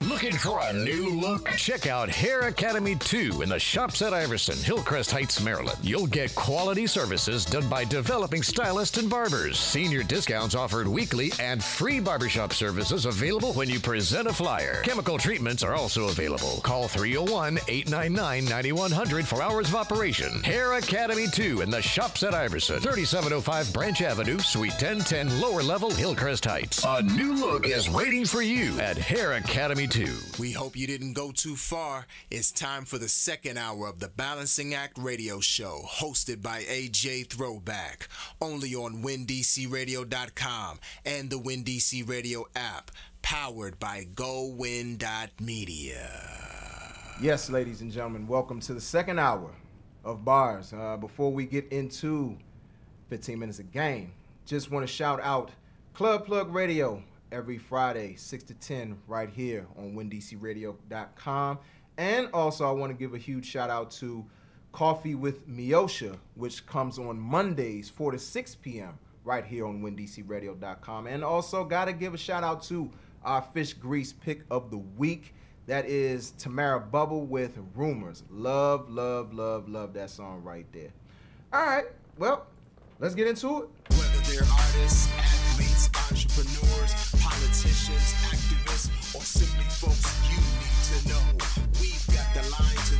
Looking for a new look? Check out Hair Academy 2 in the Shops at Iverson, Hillcrest Heights, Maryland. You'll get quality services done by developing stylists and barbers. Senior discounts offered weekly and free barbershop services available when you present a flyer. Chemical treatments are also available. Call 301-899-9100 for hours of operation. Hair Academy 2 in the Shops at Iverson, 3705 Branch Avenue, Suite 1010, lower level, Hillcrest Heights. A new look is waiting for you at Hair Academy 2. We hope you didn't go too far. It's time for the second hour of the Balancing Act Radio Show, hosted by AJ Throwback, only on WinDCRadio.com and the WinDC Radio app, powered by GoWin.media. Yes, ladies and gentlemen, welcome to the second hour of Bars. Before we get into 15 minutes of game, just want to shout out Club Plug Radio every Friday, 6 to 10, right here on WinDCRadio.com. And also, I want to give a huge shout out to Coffee with Miosha, which comes on Mondays, 4 to 6 p.m., right here on WinDCRadio.com. And also, got to give a shout out to our fish grease pick of the week. That is Tamara Bubble with Rumors. Love, love, love, love that song right there. All right, well, let's get into it. Whether they're artists, athletes, entrepreneurs, politicians, activists, or simply folks you need to know, we've got the line to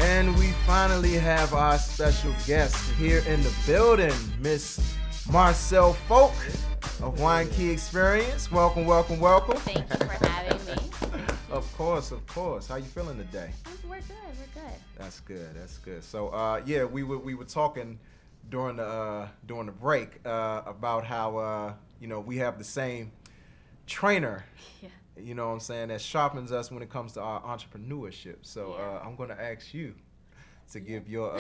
And we finally have our special guest here in the building, Miss Marcelle Folk of Wine Key Experience. Welcome, welcome, welcome. Thank you for having me. Of course, of course. How you feeling today? We're good, we're good. That's good, that's good. So, yeah, we were talking during the break about how you know, we have the same trainer. Yeah. You know what I'm saying, that sharpens us when it comes to our entrepreneurship. So I'm going to ask you to give your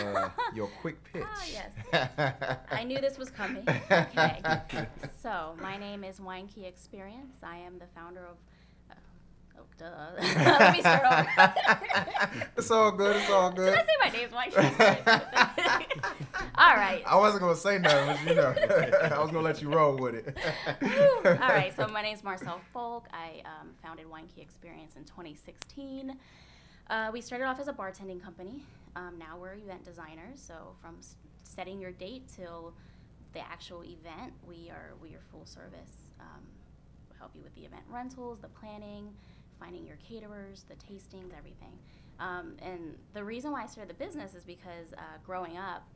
quick pitch. Oh, yes. I knew this was coming. Okay. So my name is Wine Key Experience. I am the founder of... Let me start over. It's all good, it's all good. Did I say my name's Wine Key Experience? All right. I wasn't going to say nothing, but you know, I was going to let you roll with it. All right, so my name's Marcelle Folk. I founded Wine Key Experience in 2016. We started off as a bartending company. Now we're event designers, so from setting your date till the actual event, we are full service. We'll help you with the event rentals, the planning, finding your caterers, the tastings, everything. And the reason why I started the business is because growing up,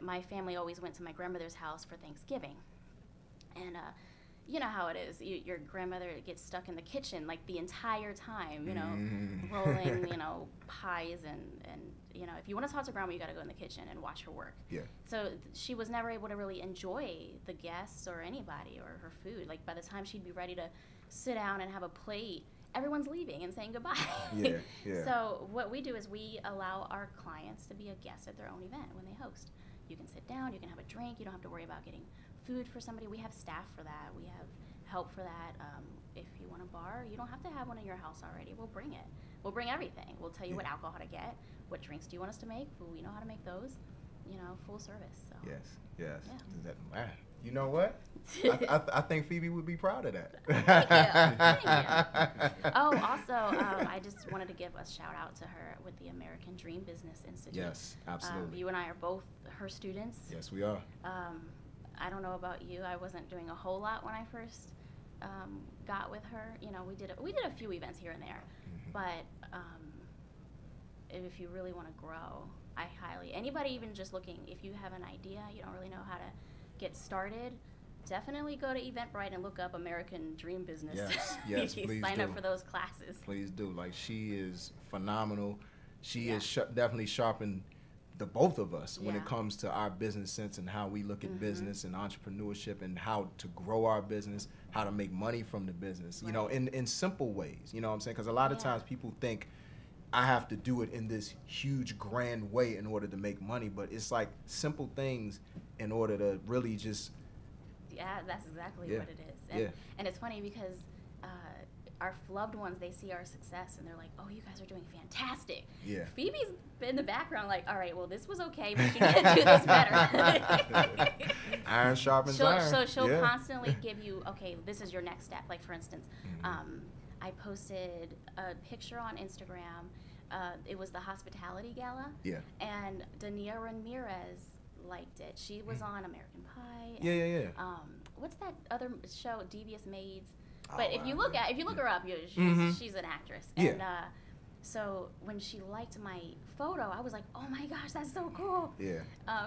my family always went to my grandmother's house for Thanksgiving. And you know how it is. Your grandmother gets stuck in the kitchen like the entire time, you know, rolling, you know, pies and you know, if you want to talk to grandma, you got to go in the kitchen and watch her work. Yeah. So she was never able to really enjoy the guests or anybody or her food. Like by the time she'd be ready to sit down and have a plate, everyone's leaving and saying goodbye. Yeah, yeah. So what we do is we allow our clients to be a guest at their own event when they host. You can sit down, you can have a drink, you don't have to worry about getting food for somebody. We have staff for that. We have help for that. If you want a bar, you don't have to have one in your house already. We'll bring it. We'll bring everything. We'll tell you what alcohol to get, what drinks do you want us to make. We know how to make those. You know, full service. So. Yes, yes. Yeah. You know what? I think Phoebe would be proud of that. Thank you. Oh, also, I just wanted to give a shout out to her with the American Dream Business Institute. Yes, absolutely. You and I are both her students. Yes, we are. I don't know about you. I wasn't doing a whole lot when I first got with her. You know, we did a few events here and there, but if you really want to grow, I highly, anybody even just looking, if you have an idea, you don't really know how to get started, definitely go to Eventbrite and look up American Dream Business. Yes, yes, please Sign do. up for those classes. Please do. Like, she is phenomenal. She is definitely sharpened the both of us when it comes to our business sense and how we look at business and entrepreneurship and how to grow our business, how to make money from the business, you know, in simple ways, you know what I'm saying? Because a lot of times people think I have to do it in this huge grand way in order to make money, but it's like simple things in order to really just... Yeah, that's exactly what it is. And it's funny because our loved ones, they see our success and they're like, oh, you guys are doing fantastic. Yeah. Phoebe's in the background like, all right, well, this was okay, but you need to do this better. Iron sharpens iron. So she'll constantly give you, okay, this is your next step. Like, for instance, I posted a picture on Instagram. It was the hospitality gala. Yeah. And Dania Ramirez liked it. She was on American Pie. And, what's that other show, Devious Maids? But if you look her up, she's an actress. And so when she liked my photo, I was like, oh my gosh, that's so cool. Yeah.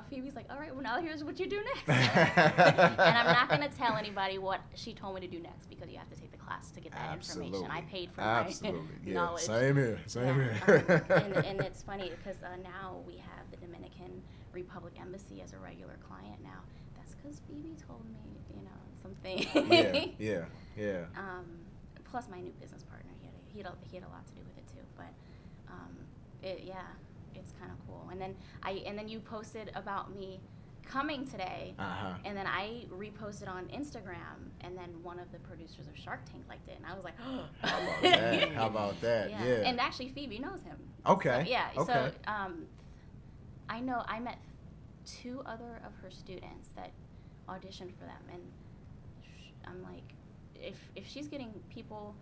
Phoebe's like, all right, well, now here's what you do next. And I'm not going to tell anybody what she told me to do next because you have to take the class to get that information. I paid for my knowledge. Same here. Same here. And it's funny because now we have the Dominican Republic Embassy as a regular client now. That's because Phoebe told me, you know, something. Yeah. Plus my new business partner, he had a lot to do with it too. But it's kind of cool. And then you posted about me coming today, and then I reposted on Instagram, and then one of the producers of Shark Tank liked it, and I was like, oh. How about that? Yeah. And actually, Phoebe knows him. Okay. So, yeah. Okay. So I met 2 other of her students that auditioned for them, and I'm like, if she's getting people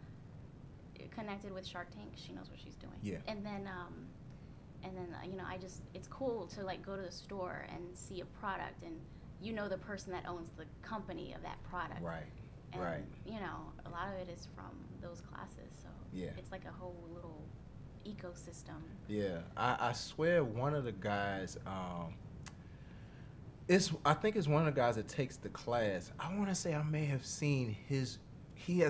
connected with Shark Tank, she knows what she's doing. Yeah. And then you know, it's cool to like go to the store and see a product, and you know the person that owns the company of that product. Right. And, you know, a lot of it is from those classes, so it's like a whole little ecosystem. Yeah, I swear one of the guys, I think it's one of the guys that takes the class. I want to say I may have seen he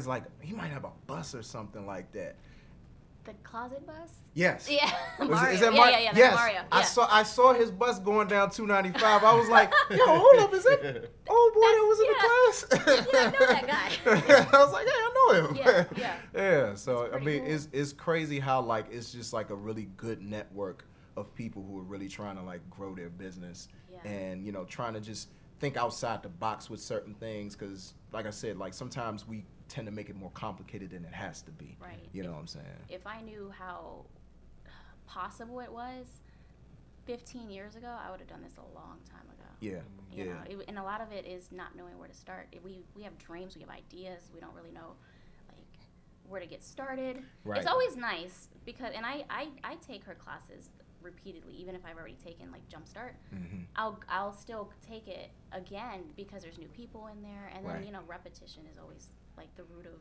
might have a bus or something like that. The closet bus? Yes. Yeah. Mario. Is that Mario? Yeah, yes. Mario. Yeah. I saw his bus going down 295. I was like, yo, hold up, is that old boy that was in the class? Yeah, I know that guy. I was like, hey, I know him. Yeah. Yeah. So I mean, cool. it's crazy how like it's just like a really good network of people who are really trying to like grow their business and trying to just think outside the box with certain things, because like I said, like sometimes we tend to make it more complicated than it has to be. Right. You know what I'm saying? If I knew how possible it was 15 years ago, I would have done this a long time ago. Yeah. You know, and a lot of it is not knowing where to start. We have dreams, we have ideas, we don't really know like where to get started. Right. It's always nice because, and I take her classes repeatedly, even if I've already taken like Jumpstart. Mm-hmm. I'll still take it again because there's new people in there, and then Right. Repetition is always like the root of,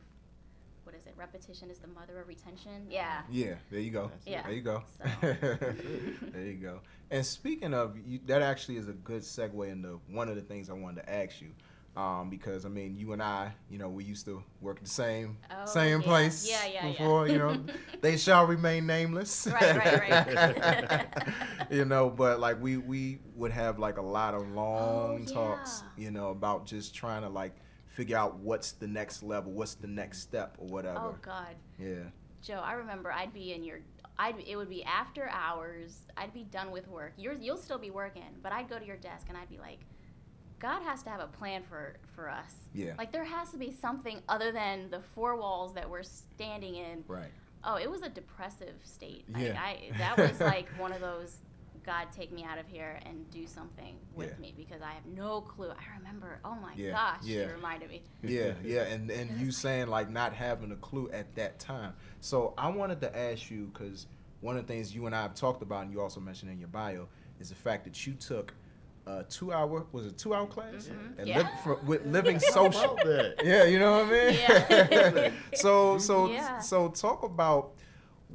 what is it? Repetition is the mother of retention. Yeah. Yeah, there you go. Yeah. There you go. So. There you go. And speaking of, that actually is a good segue into one of the things I wanted to ask you. Because I mean, you and I, we used to work at the same place before. They shall remain nameless. Right. But like we would have like a lot of long talks, about just trying to like figure out what's the next level, what's the next step, or whatever. Oh God. Yeah. Joe, I remember I'd be in it would be after hours. I'd be done with work. You'll still be working, but I'd go to your desk and I'd be like, God has to have a plan for us. Yeah. Like there has to be something other than the four walls that we're standing in. Right. Oh, it was a depressive state. Yeah. That was like one of those, God, take me out of here and do something with me, because I have no clue. I remember, oh my gosh, you reminded me. Yeah, and you saying like not having a clue at that time. So I wanted to ask you, because one of the things you and I have talked about, and you also mentioned in your bio, is the fact that you took a 2-hour class? Mm-hmm. And with living social. Yeah, you know what I mean? Yeah. So talk about,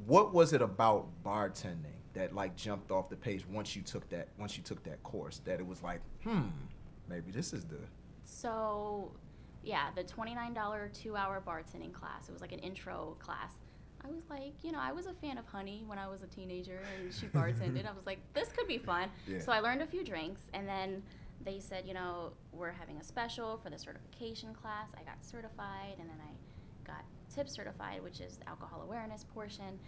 what was it about bartending that like jumped off the page once you took that course, that it was like, maybe this is the... So yeah, the $29 2-hour bartending class, it was like an intro class. I was like, I was a fan of Honey when I was a teenager, and she bartended. I was like, this could be fun. Yeah. So I learned a few drinks, and then they said, we're having a special for the certification class. I got certified, and then I got tip certified, which is the alcohol awareness portion.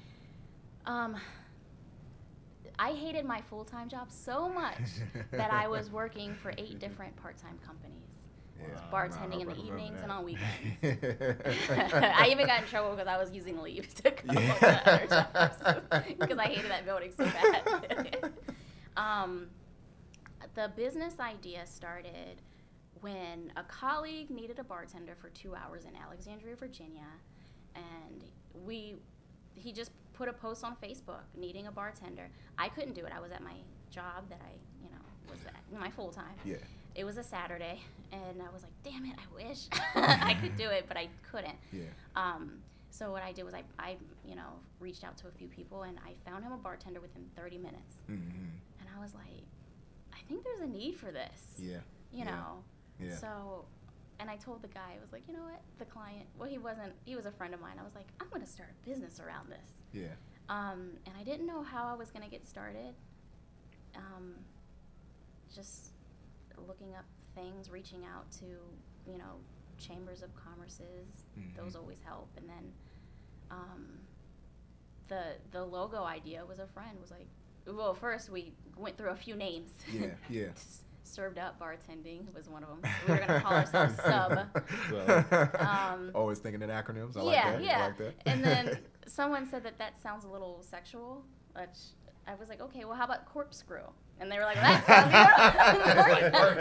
I hated my full-time job so much that I was working for 8 different part-time companies. I was bartending in the evenings and on weekends. I even got in trouble because I was using leave to go to other jobs because I hated that building so bad. The business idea started when a colleague needed a bartender for 2 hours in Alexandria, Virginia, and he just put a post on Facebook needing a bartender. I couldn't do it. I was at my job that I, was at my full time. Yeah. It was a Saturday, and I was like, damn it, I wish I could do it, but I couldn't. Yeah. So what I did was I reached out to a few people, and I found him a bartender within 30 minutes. Mm-hmm. And I was like, I think there's a need for this. Yeah. Yeah. So, and I told the guy, I was like, you know what, the client, well, he was a friend of mine. I was like, I'm going to start a business around this. Yeah. And I didn't know how I was going to get started. Just looking up things, reaching out to, chambers of commerces. Mm-hmm. Those always help. And then the logo idea was a friend, was like, well, first we went through a few names. Yeah. Served Up Bartending was one of them. We were going to call ourselves Sub. Always thinking in acronyms. I like that. Yeah. I like that. And then someone said that sounds a little sexual, which I was like, okay, well, how about Corkscrew? And they were like, well,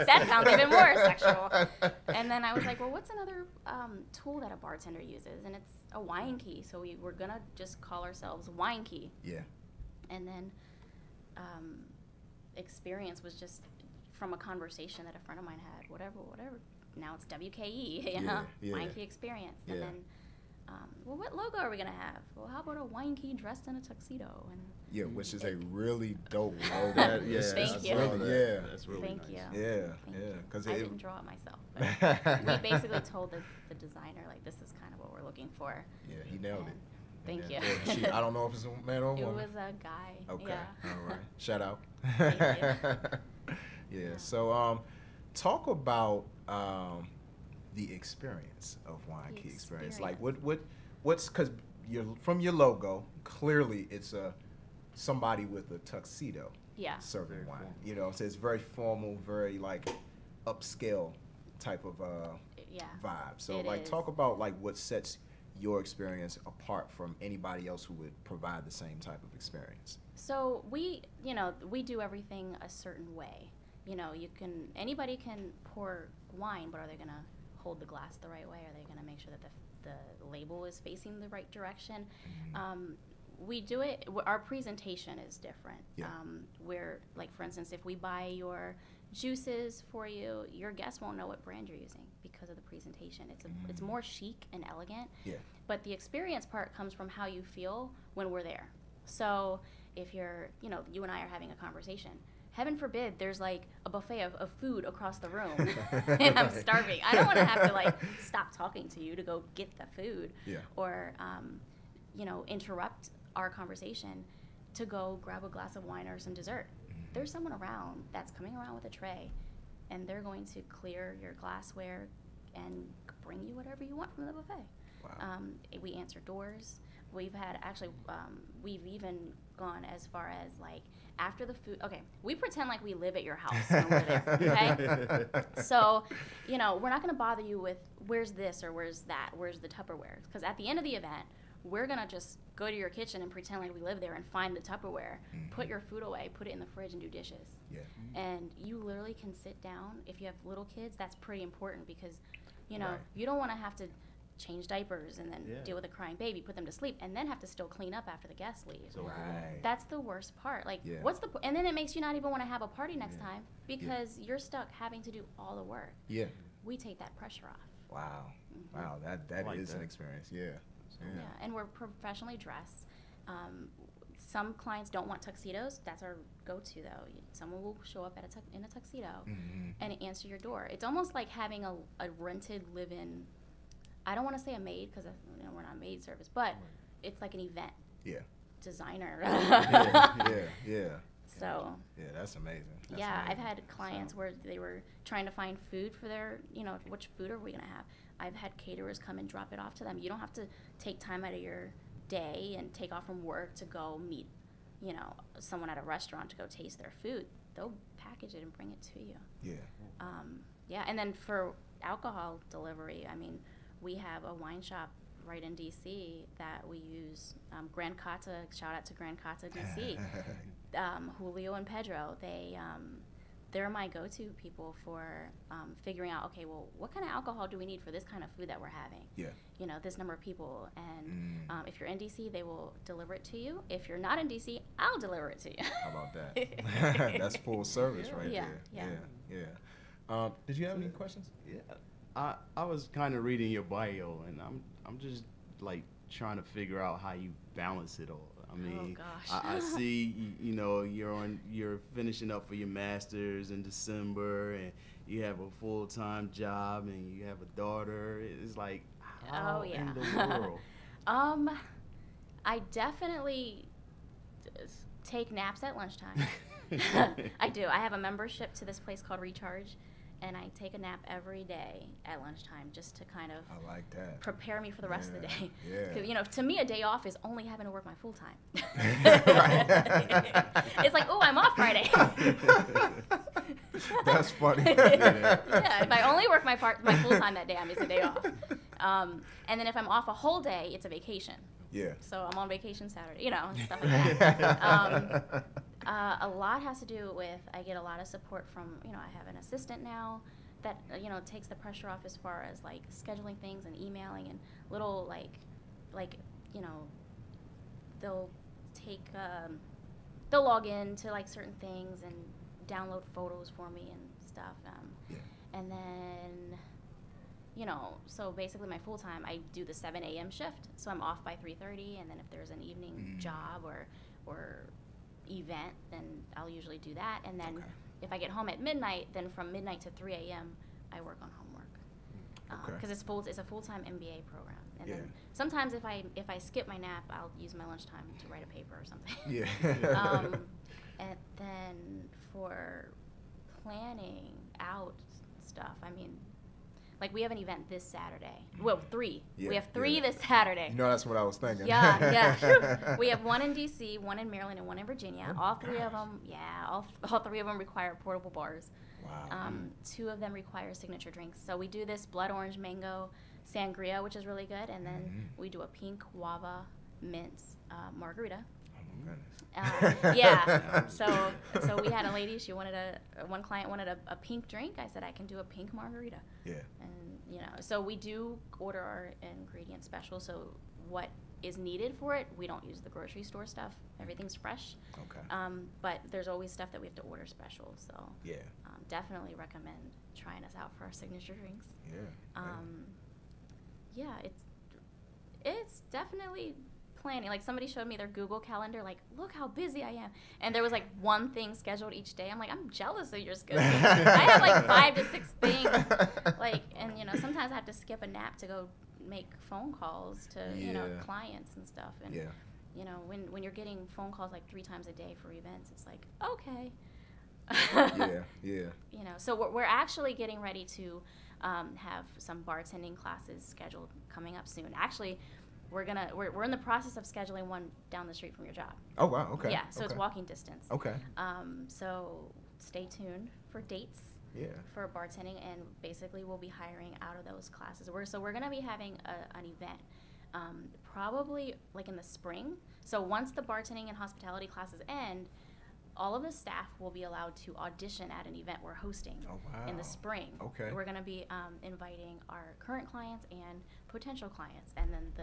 that sounds even more sexual. And then I was like, well, what's another tool that a bartender uses? And it's a wine key. So we were going to just call ourselves Wine Key. Yeah. And then Experience was just from a conversation that a friend of mine had, whatever. Now it's WKE, Wine Key Experience. And then well, what logo are we gonna have? Well, how about a wine key dressed in a tuxedo? And yeah, which is a really dope logo. Thank you. Yeah, that's really Thank nice. you. Yeah, Thank yeah. you. Because I didn't draw it myself. But we basically told the designer, like, this is kind of what we're looking for. Yeah, he nailed it. Thank you. I don't know if it's a man or a woman. It was a guy. Okay. Yeah. All right. Shout out. Thank you. Yeah. So, talk about the experience of Wine Key Experience. Like, what's because from your logo, clearly it's somebody with a tuxedo. Yeah. Serving wine. You know, so it's very formal, very like upscale type of vibe. So, like, talk about like what sets your experience apart from anybody else who would provide the same type of experience. So we do everything a certain way. You know, anybody can pour wine, but are they gonna hold the glass the right way? Are they gonna make sure that the label is facing the right direction? We do it, our presentation is different. Yeah. Where, like, for instance, if we buy your juices for you, your guests won't know what brand you're using because of the presentation. It's more chic and elegant. Yeah. But the experience part comes from how you feel when we're there. So if you and I are having a conversation, heaven forbid there's like a buffet of food across the room and I'm starving. I don't want to have to like stop talking to you to go get the food. Yeah. Or interrupt our conversation to go grab a glass of wine or some dessert. There's someone around that's coming around with a tray, and they're going to clear your glassware and bring you whatever you want from the buffet. Wow. We answer doors. We've even gone as far as like after the food. Okay, we pretend like we live at your house when we're there. Okay, so we're not going to bother you with where's this or where's that, where's the Tupperware, because at the end of the event, we're going to just go to your kitchen and pretend like we live there and find the Tupperware, put your food away, put it in the fridge, and do dishes. Yeah. And you literally can sit down. If you have little kids, that's pretty important because, Right. you don't want to have to change diapers and then deal with a crying baby, put them to sleep, and then have to still clean up after the guests leave. Right. That's the worst part. Like, Yeah. and then it makes you not even want to have a party next time because you're stuck having to do all the work. Yeah. We take that pressure off. Wow. Wow. That is an experience. Yeah. Yeah, and we're professionally dressed. Some clients don't want tuxedos. That's our go-to, though. Someone will show up in a tuxedo and answer your door. It's almost like having a rented live-in. I don't want to say a maid because we're not maid service, but it's like an event. Yeah. Designer. Yeah. So. Yeah, that's amazing. That's amazing. amazing. I've had clients where they were trying to find food for their, which food are we gonna have? I've had caterers come and drop it off to them. You don't have to take time out of your day and take off from work to go meet, someone at a restaurant to go taste their food. They'll package it and bring it to you. Yeah. Yeah, and then for alcohol delivery, we have a wine shop right in DC that we use. Grand Cata, shout out to Grand Cata DC. Julio and Pedro, they're my go-to people for figuring out, okay, well, what kind of alcohol do we need for this kind of food that we're having? Yeah. This number of people. And if you're in DC, they will deliver it to you. If you're not in DC, I'll deliver it to you. How about that? That's full service right there. Yeah. Did you have any questions? Yeah. I was kind of reading your bio, and I'm just like trying to figure out how you balance it all. I see you're finishing up for your master's in December, and you have a full-time job, and you have a daughter. It's like, how in the world? I definitely take naps at lunchtime. I do. I have a membership to this place called Recharge, and I take a nap every day at lunchtime just to kind of prepare me for the rest of the day. Yeah. 'Cause, to me, a day off is only having to work my full time. It's like, oh, I'm off Friday. That's funny. Yeah, if I only work my full time that day, it's a day off. And then if I'm off a whole day, it's a vacation. Yeah. So I'm on vacation Saturday, stuff like that. A lot has to do with, I get a lot of support from, I have an assistant now that, takes the pressure off as far as like scheduling things and emailing and little they'll log in to like certain things and download photos for me and stuff. And then you know, so basically my full time, I do the 7 a.m. shift, so I'm off by 3:30, and then if there's an evening job or event, then I'll usually do that, and then if I get home at midnight, then from midnight to 3 a.m. I work on homework. Because it's a full-time MBA program, and then sometimes if I skip my nap, I'll use my lunchtime to write a paper or something. And then for planning out stuff, I mean, like we have an event this Saturday. Well, 3. We have 3 this Saturday. You know, that's what I was thinking. Yeah. We have one in D.C., one in Maryland, and one in Virginia. All 3 of them, all 3 of them require portable bars. Wow. 2 of them require signature drinks. So we do this blood orange mango sangria, which is really good, and then we do a pink guava mint margarita. So we had a lady, she wanted one client wanted a pink drink. I said I can do a pink margarita. And you know, so we do order our ingredient special, so what is needed for it, we don't use the grocery store stuff. Everything's fresh. But there's always stuff that we have to order special, so definitely recommend trying us out for our signature drinks. It's definitely planning. Like somebody showed me their Google calendar, like, look how busy I am, and there was like one thing scheduled each day. I'm like, I'm jealous of your schedule. I have like 5 to 6 things, like, and you know, sometimes I have to skip a nap to go make phone calls to you know, clients and stuff, and you know, when you're getting phone calls like 3 times a day for events, it's like, okay. You know, so we're actually getting ready to have some bartending classes scheduled coming up soon. Actually, we're in the process of scheduling one down the street from your job. Oh wow, okay. Yeah, so it's walking distance. Okay. So stay tuned for dates. For bartending, and basically we'll be hiring out of those classes. We're gonna be having an event, probably like in the spring. So once the bartending and hospitality classes end, all of the staff will be allowed to audition at an event we're hosting in the spring. Okay. We're going to be inviting our current clients and potential clients, and then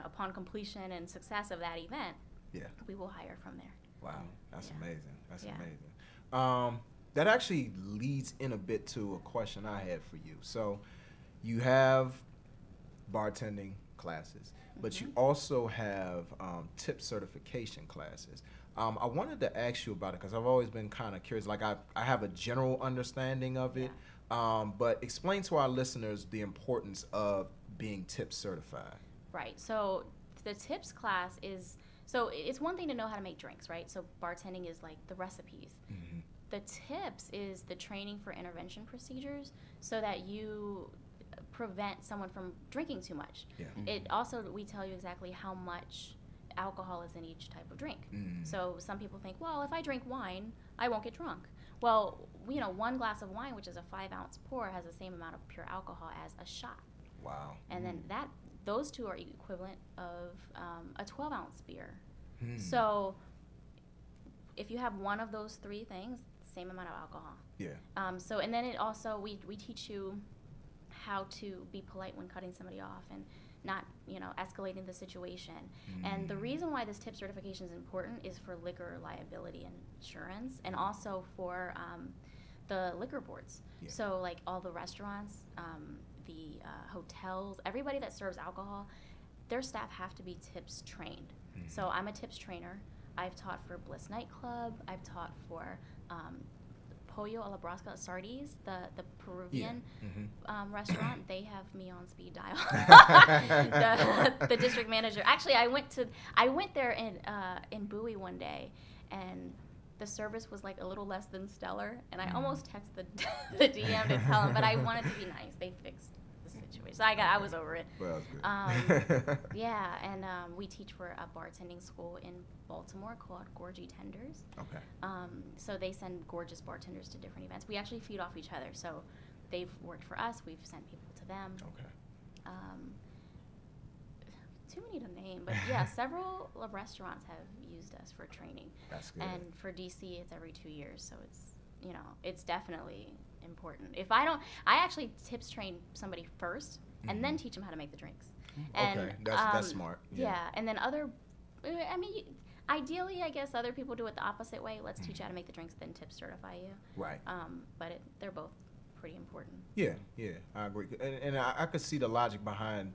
upon completion and success of that event, we will hire from there. Wow, that's amazing. That's amazing. That actually leads in a bit to a question I had for you. So, you have bartending classes, but you also have tip certification classes. I wanted to ask you about it because I've always been kind of curious. Like I have a general understanding of it, but explain to our listeners the importance of being tip certified. Right. So the tips class is, so it's one thing to know how to make drinks, right? So bartending is like the recipes. The tips is the training for intervention procedures so that you prevent someone from drinking too much. It also, we tell you exactly how much alcohol is in each type of drink. So some people think, well, if I drink wine, I won't get drunk. Well, you know, 1 glass of wine, which is a 5-ounce pour, has the same amount of pure alcohol as a shot. Wow. And then those 2 are equivalent of a 12-ounce beer. So if you have one of those 3 things, same amount of alcohol. So, and then it also, we teach you how to be polite when cutting somebody off and not, you know, escalating the situation. And the reason why this tip certification is important is for liquor liability insurance, and also for the liquor boards. So like all the restaurants, the hotels, everybody that serves alcohol, their staff have to be tips trained. So I'm a tips trainer. I've taught for Bliss Nightclub. I've taught for Pollo a la Brasca, Sardis, the Peruvian restaurant. They have me on speed dial. the district manager. Actually, I went there in Bowie one day, and the service was like a little less than stellar, and I almost texted the DM to tell them, but I wanted to be nice. They fixed the situation, so I was over it. Well, that's good. And we teach for a bartending school in Baltimore called Gorgie Tenders. So they send gorgeous bartenders to different events. We actually feed off each other, so they've worked for us. We've sent people to them. Too many to name, but yeah, several restaurants have used us for training. That's good. And for DC, it's every 2 years, so it's, you know, it's definitely important. If I actually tips train somebody first and then teach them how to make the drinks. And, that's smart. Yeah, and then ideally, I guess other people do it the opposite way. Let's teach you how to make the drinks, then tip certify you. Right. But they're both pretty important. Yeah, I agree. And I could see the logic behind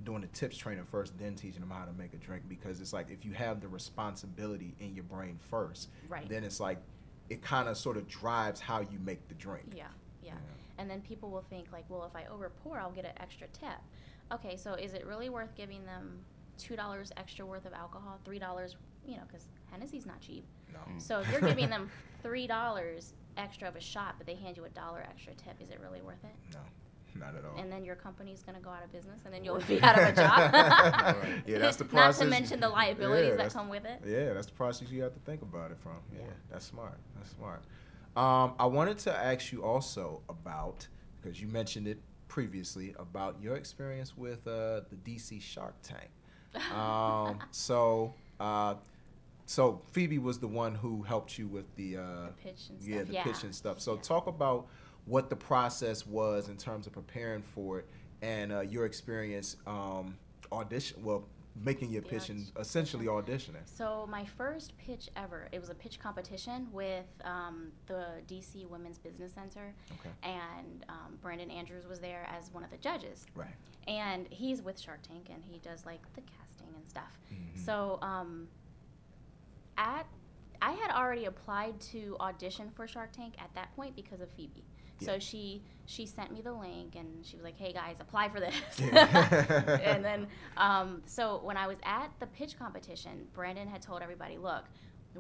doing the tips training first, then teaching them how to make a drink, because it's like if you have the responsibility in your brain first, then it's like it kind of sort of drives how you make the drink. Yeah. And then people will think like, well, if I over pour, I'll get an extra tip. Okay, so is it really worth giving them $2 extra worth of alcohol, $3, because Hennessy's not cheap. No. So if you're giving them $3 extra of a shot, but they hand you $1 extra tip, is it really worth it? No. Not at all. And then your company's going to go out of business, and then you'll be out of a job. Yeah, that's the process. Not to mention the liabilities that come with it. Yeah, that's the process you have to think about it from. Yeah, that's smart. That's smart. I wanted to ask you also about, because you mentioned it previously, about your experience with the DC Shark Tank. So Phoebe was the one who helped you with the pitch and stuff. the pitch and stuff. So talk about what the process was in terms of preparing for it, and your experience making your pitch and essentially auditioning. So my first pitch ever, it was a pitch competition with the DC Women's Business Center, and Brandon Andrews was there as one of the judges. Right. And he's with Shark Tank, and he does like the casting and stuff. So I had already applied to audition for Shark Tank at that point because of Phoebe. So she sent me the link, and she was like, "Hey guys, apply for this." And then so when I was at the pitch competition, Brandon had told everybody, "Look,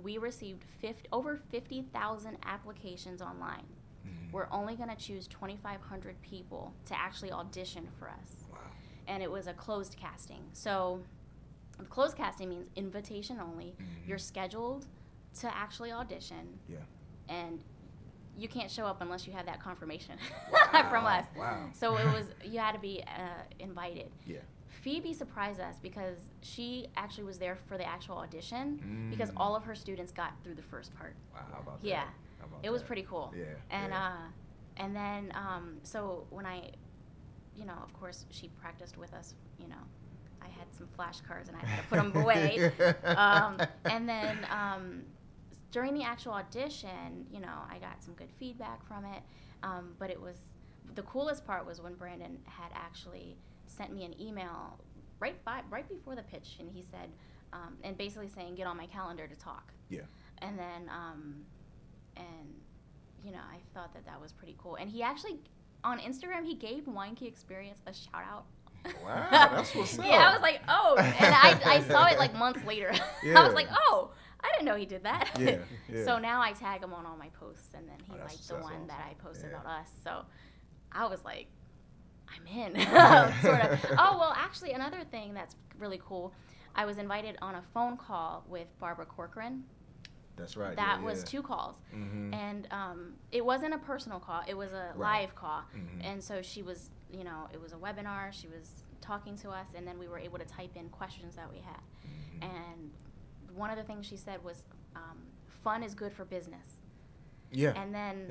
we received over 50,000 applications online. We're only going to choose 2,500 people to actually audition for us." Wow. And it was a closed casting. So closed casting means invitation only. You're scheduled to actually audition. Yeah. And you can't show up unless you have that confirmation from us. Wow. So you had to be invited. Yeah. Phoebe surprised us because she actually was there for the actual audition because all of her students got through the first part. Wow, how about that? Yeah. How about it was that? pretty cool. Yeah. And then so when I, of course she practiced with us, I had some flashcards and I had to put them away. And then during the actual audition, I got some good feedback from it. But the coolest part was when Brandon had actually sent me an email right before the pitch, and he said, and basically saying, "Get on my calendar to talk." Yeah. And then, I thought that was pretty cool. And he actually, on Instagram, he gave Wine Key Experience a shout out. Wow, that's what's up. Yeah, I was like, oh, and I saw it like months later. I was like, oh, I didn't know he did that. Yeah. So now I tag him on all my posts, and then he liked the one awesome. That I posted about us. So I was like, I'm in, sort of. Oh, well, actually, another thing that's really cool, I was invited on a phone call with Barbara Corcoran. That's right. That was 2 calls. And it wasn't a personal call. It was a live call. And so she was, it was a webinar. She was talking to us, and then we were able to type in questions that we had. And one of the things she said was, fun is good for business. Yeah. And then,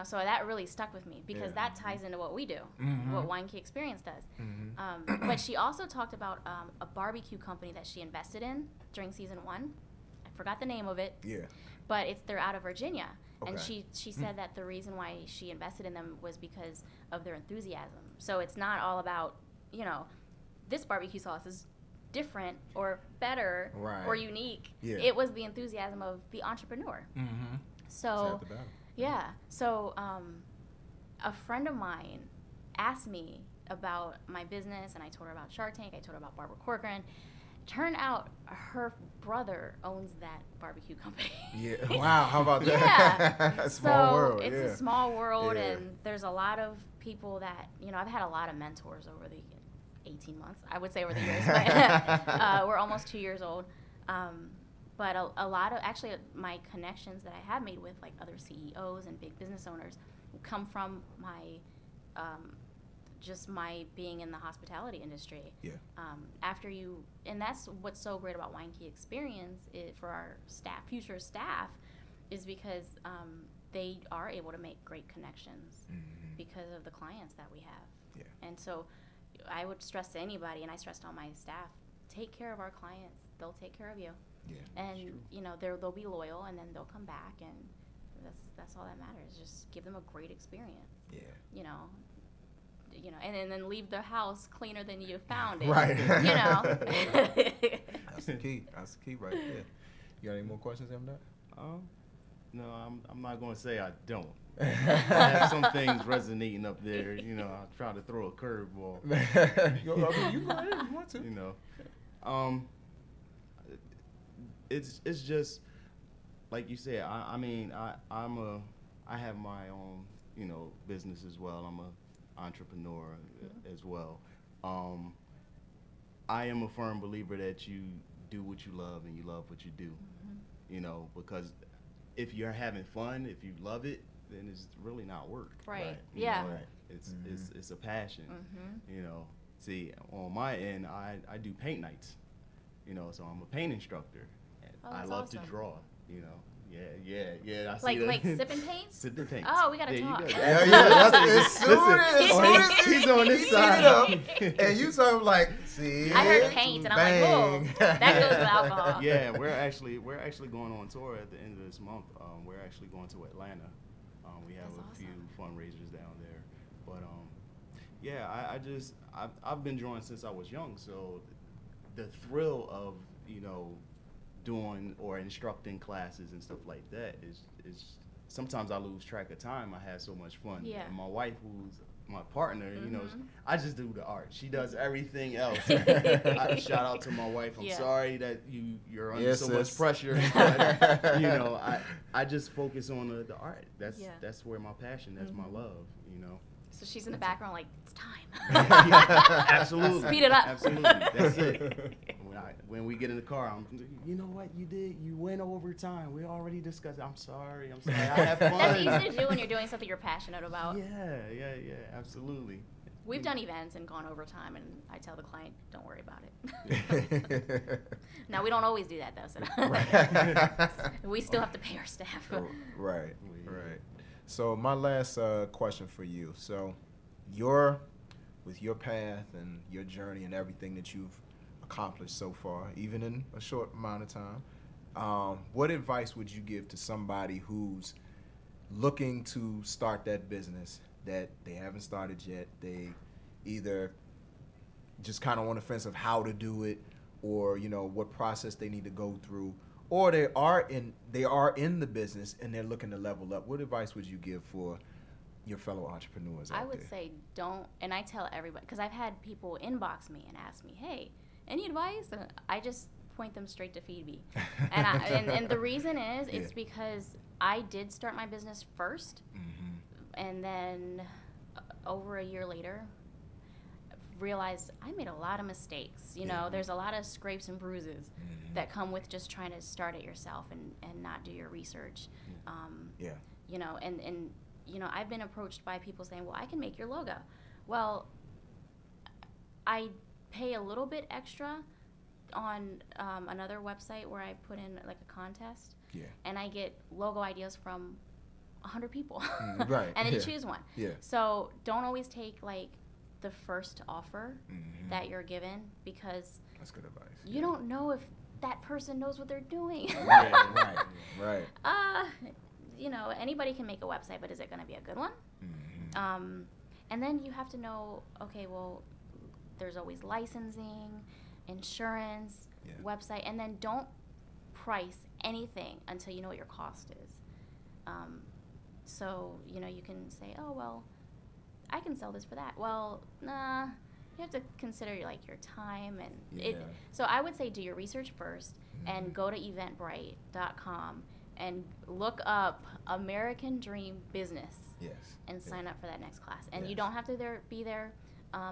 so that really stuck with me because that ties into what we do, what Wine Key Experience does. But she also talked about a barbecue company that she invested in during season 1. I forgot the name of it. Yeah. But they're out of Virginia. Okay. And she said that the reason why she invested in them was because of their enthusiasm. So it's not all about, this barbecue sauce is different or better or unique. Yeah. It was the enthusiasm of the entrepreneur. So, So a friend of mine asked me about my business, and I told her about Shark Tank. I told her about Barbara Corcoran. Turned out her brother owns that barbecue company. Yeah. Wow. How about that? Yeah. Small world. It's a small world, and there's a lot of people that, I've had a lot of mentors over the 18 months, I would say, over the years. But we're almost 2 years old. But a lot of, actually, my connections that I have made with, like, other CEOs and big business owners come from my, just my being in the hospitality industry. Yeah. And that's what's so great about Wine Key Experience for our staff, future staff, is because they are able to make great connections because of the clients that we have. Yeah. And so I would stress to anybody, and I stress to all my staff, take care of our clients. They'll take care of you. Yeah, and they'll be loyal, and then they'll come back, and that's all that matters. Just give them a great experience. Yeah. You know, and then leave the house cleaner than you found it. Right. You know. That's the key. That's the key right there. You got any more questions, M. No, I'm not going to say I don't. I have some things resonating up there. You know, I try to throw a curveball. You go ahead if you want to. You know, it's just like you said. I have my own, you know, business as well. I'm a entrepreneur as well. I am a firm believer that you do what you love and you love what you do. You know, because if you're having fun, if you love it, then it's really not work. Right. You Yeah. know, it's a passion. You know, see, on my end, I do paint nights. You know, so I'm a paint instructor. And I love to draw. You know. Yeah. I see Like sipping paint? Sipping paint. Oh, we gotta there talk. You go. Yeah. As soon as he's on this he side. up, and you talking like, see. I heard paint, and I'm like, whoa, that goes with alcohol. Yeah, we're actually going on tour at the end of this month. We're actually going to Atlanta. We have a few fundraisers down there, but yeah, I've been drawing since I was young, so the thrill of, you know, doing or instructing classes and stuff like that is sometimes I lose track of time. I have so much fun. Yeah. And my wife, who's my partner, you know, I just do the art. She does everything else. Shout out to my wife. I'm sorry that you're under so much pressure. But, you know, I just focus on the art. That's where my passion. That's my love. You know. So she's in the background like, it's time. Absolutely. Speed it up. Absolutely. That's it. When we get in the car, you know what you did? You went over time. We already discussed it. I'm sorry. I have fun. That's easy to do when you're doing something you're passionate about. Yeah, absolutely. We've done events and gone over time, and I tell the client, don't worry about it. Now, we don't always do that, though. So we still have to pay our staff. Right. So my last question for you. So with your path and your journey and everything that you've accomplished so far, even in a short amount of time, what advice would you give to somebody who's looking to start that business that they haven't started yet? They either just kind of on the fence of how to do it, or, you know, what process they need to go through, or they are in the business and they're looking to level up. What advice would you give for your fellow entrepreneurs out I would there? say don't, and I tell everybody, because I've had people inbox me and ask me, hey, any advice? And I just point them straight to Phoebe. And the reason is, it's because I did start my business first, and then over a year later, realized I made a lot of mistakes. You know, there's a lot of scrapes and bruises that come with just trying to start it yourself and not do your research. You know, and you know, I've been approached by people saying, well, I can make your logo. Well, I pay a little bit extra on another website where I put in like a contest, and I get logo ideas from 100 people, right? And then choose one. So don't always take like the first offer that you're given, because that's good advice. You don't know if that person knows what they're doing. Right. You know, anybody can make a website, but is it going to be a good one? And then you have to know, okay, well, there's always licensing, insurance, website, and then don't price anything until you know what your cost is. So, you know, you can say, oh, well, I can sell this for that. Well, nah, you have to consider like your time and so I would say do your research first and go to eventbrite.com and look up American Dream Business and sign up for that next class. And you don't have to be there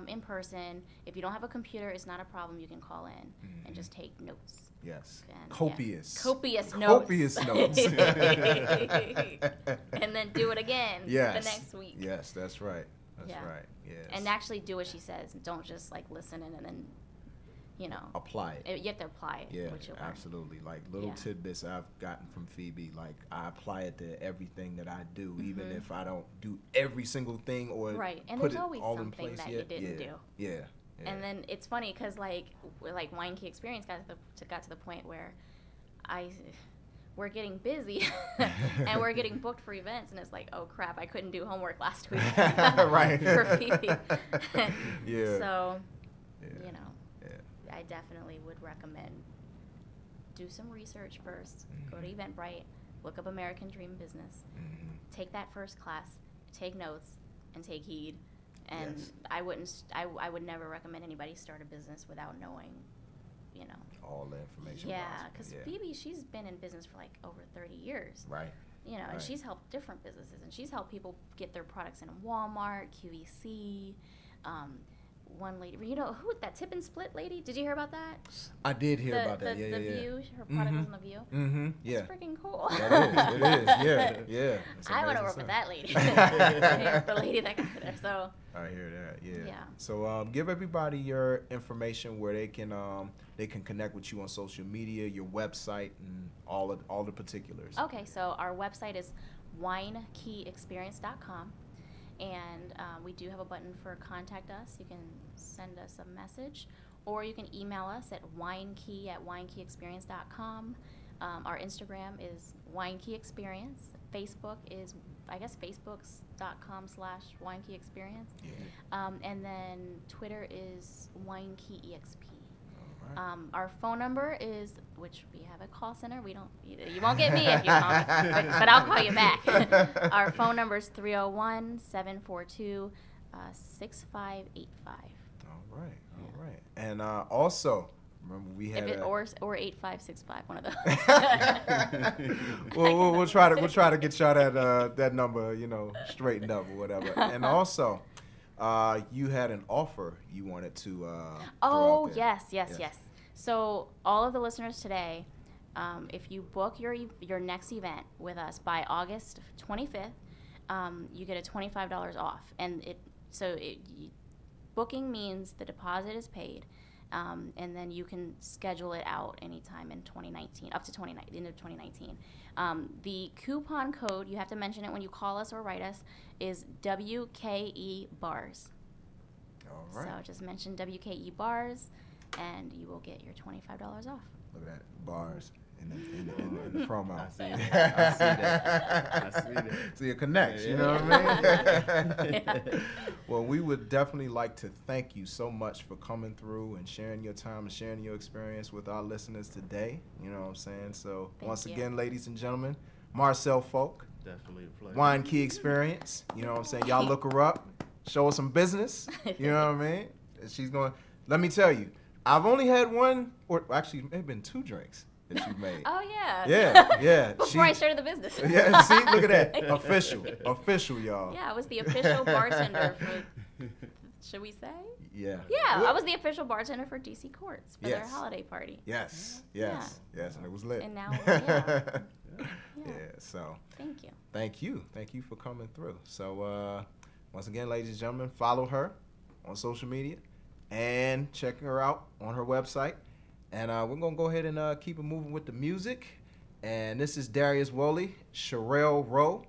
in person. If you don't have a computer, it's not a problem. You can call in and just take notes. And, Copious notes. And then do it again the next week. Yes, that's right. That's right. Yes. And actually do what she says. Don't just like listen and then, you know, apply it. You have to apply it. Yeah, what you learn. absolutely. Like little tidbits I've gotten from Phoebe. Like I apply it to everything that I do, even if I don't do every single thing or and put there's it always all in something place that yet. you didn't do. Yeah. And then it's funny because like Wine Key Experience got to the point where we're getting busy and we're getting booked for events, and it's like, oh crap, I couldn't do homework last week right for Phoebe. Yeah. So, you know, I definitely would recommend do some research first. Go to Eventbrite, look up American Dream Business, take that first class, take notes, and take heed. And I would never recommend anybody start a business without knowing, you know, all the information. Yeah, because Phoebe, she's been in business for like over 30 years. Right. You know, and she's helped different businesses, and she's helped people get their products in Walmart, QVC. One lady, you know, who that tip and split lady? Did you hear about that? I did hear about that. The View, her product was on the View. Yeah. It's freaking cool. It is. Yeah. I want to work with that lady. The lady that got there. So. I hear that. Yeah. Yeah. So give everybody your information where they can connect with you on social media, your website, and all the particulars. Okay, so our website is winekeyexperience.com. And we do have a button for contact us. You can send us a message, or you can email us at winekey@winekeyexperience.com. Our Instagram is winekeyexperience. Facebook is, I guess, facebooks.com/winekeyexperience. Yeah. And then Twitter is winekeyexp. Our phone number is, which we have a call center. We don't, you won't get me if you call me, but I'll call you back. Our phone number is 301-742-6585. All right. And also, remember we had or 8565, one of those. we'll try to get y'all that number, you know, straightened up or whatever. And also, you had an offer you wanted to oh, yes. So all of the listeners today, if you book your next event with us by August 25th, you get a $25 off. And booking means the deposit is paid, and then you can schedule it out anytime in 2019, up to the end of 2019. The coupon code, you have to mention it when you call us or write us, is WKE Bars. All right. So just mention WKE Bars, and you will get your $25 off. Look at that, bars in the promo. I see that. So you connect, you know what I mean? Well, we would definitely like to thank you so much for coming through and sharing your time and sharing your experience with our listeners today. You know what I'm saying? So once again, ladies and gentlemen, Marcelle Folk. Definitely a pleasure. Wine Key Experience. You know what I'm saying? Y'all look her up. Show her some business. You know what I mean? And she's going, let me tell you, I've only had one, or actually, it may have been 2 drinks that you've made. Oh, yeah. Yeah. Before I started the business. Yeah, see, look at that. Official, y'all. Yeah, I was the official bartender for, should we say? Yeah. Yeah, I was the official bartender for DC Courts for their holiday party. Yes, and it was lit. And now, so. Thank you. Thank you for coming through. So, once again, ladies and gentlemen, follow her on social media and check her out on her website. And we're going to go ahead and keep it moving with the music. And this is Darius Woley, Sherelle Rowe,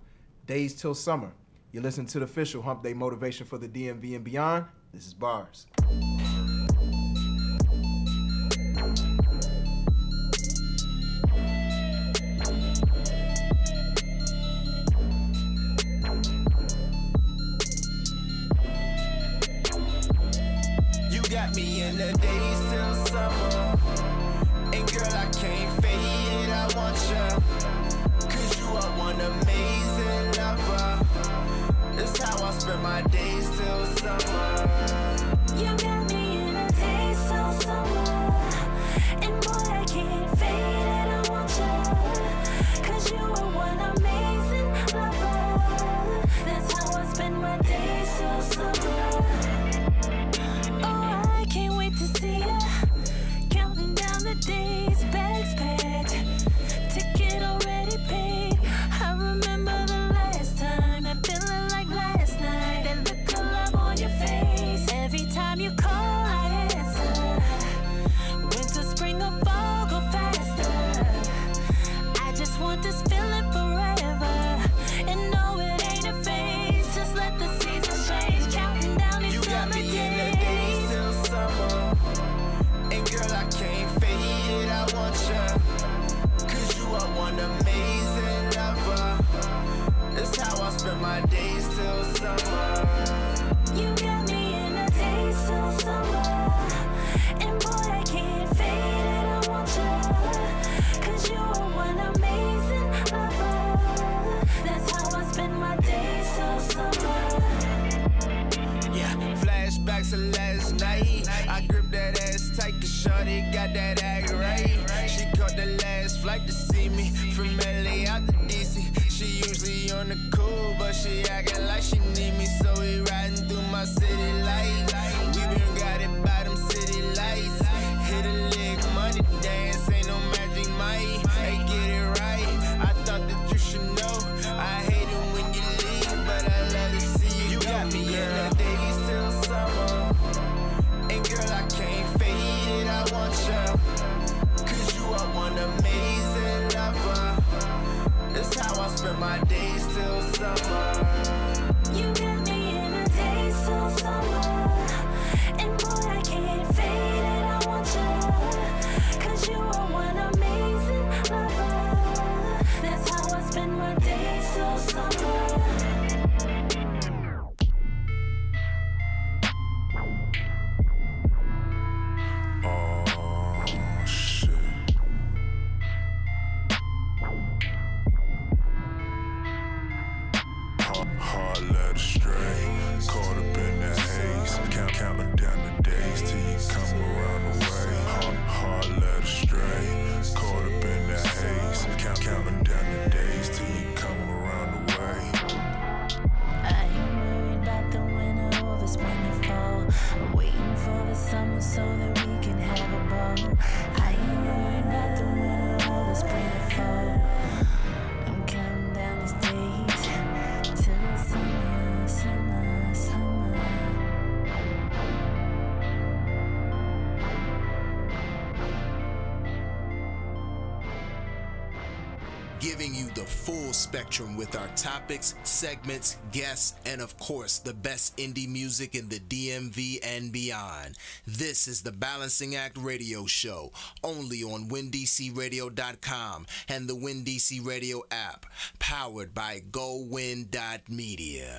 Days Till Summer. You're listening to the official Hump Day Motivation for the DMV and beyond. This is Bars. Got me in the days till summer. And girl, I can't fade it, I want ya. Cause you are one amazing lover. That's how I spend my days till summer. You got me in the days till summer. And boy, I can't fade it, I want ya. Cause you are one amazing lover. That's how I spend my days till summer. To see ya, counting down the days, bags packed, ticket already paid. I remember the last time, and feeling like last night, and the spend my days till summer. You got me in a daze till summer. And boy, I can't fade it, I want you. 'Cause you are one amazing lover. That's how I spend my days till summer. Yeah, flashbacks of last night. I gripped that ass tight, 'cause shorty got that act right. She caught the last flight to see me from LA out to DC. She usually on the cool, but she acting like she need me, so we riding through my city lights. We been guided by them city lights. Hit a lick, money dance, ain't no magic might. Hey, get it right. I thought that you should know. I hate it when you leave, but I love to see you. You got me in the days till summer. And girl, I can't fade it, I want you. 'Cause you are one amazing lover. That's how I spend my days till summer. You got me in a daze till summer. And boy, I can't fade it, I want you. 'Cause you are one amazing lover. That's how I spend my days till summer. Hard led astray, caught up in that haze. Counting down the days till you come around the way. Hard led astray, caught up in that haze. Counting down the days till you come around the way. I ain't worried about the winter or the spring or fall. I'm waiting for the summer so that we can have a ball. I ain't worried about the winter or the spring or fall. I'm counting down these days till the summer, summer, summer. Giving you the full spectrum with our topics, segments, guests, and of course, the best indie music in the DMV and beyond. This is the Balancing Act Radio Show, only on WinDCRadio.com and the WinDC Radio app, powered by GoWin.media.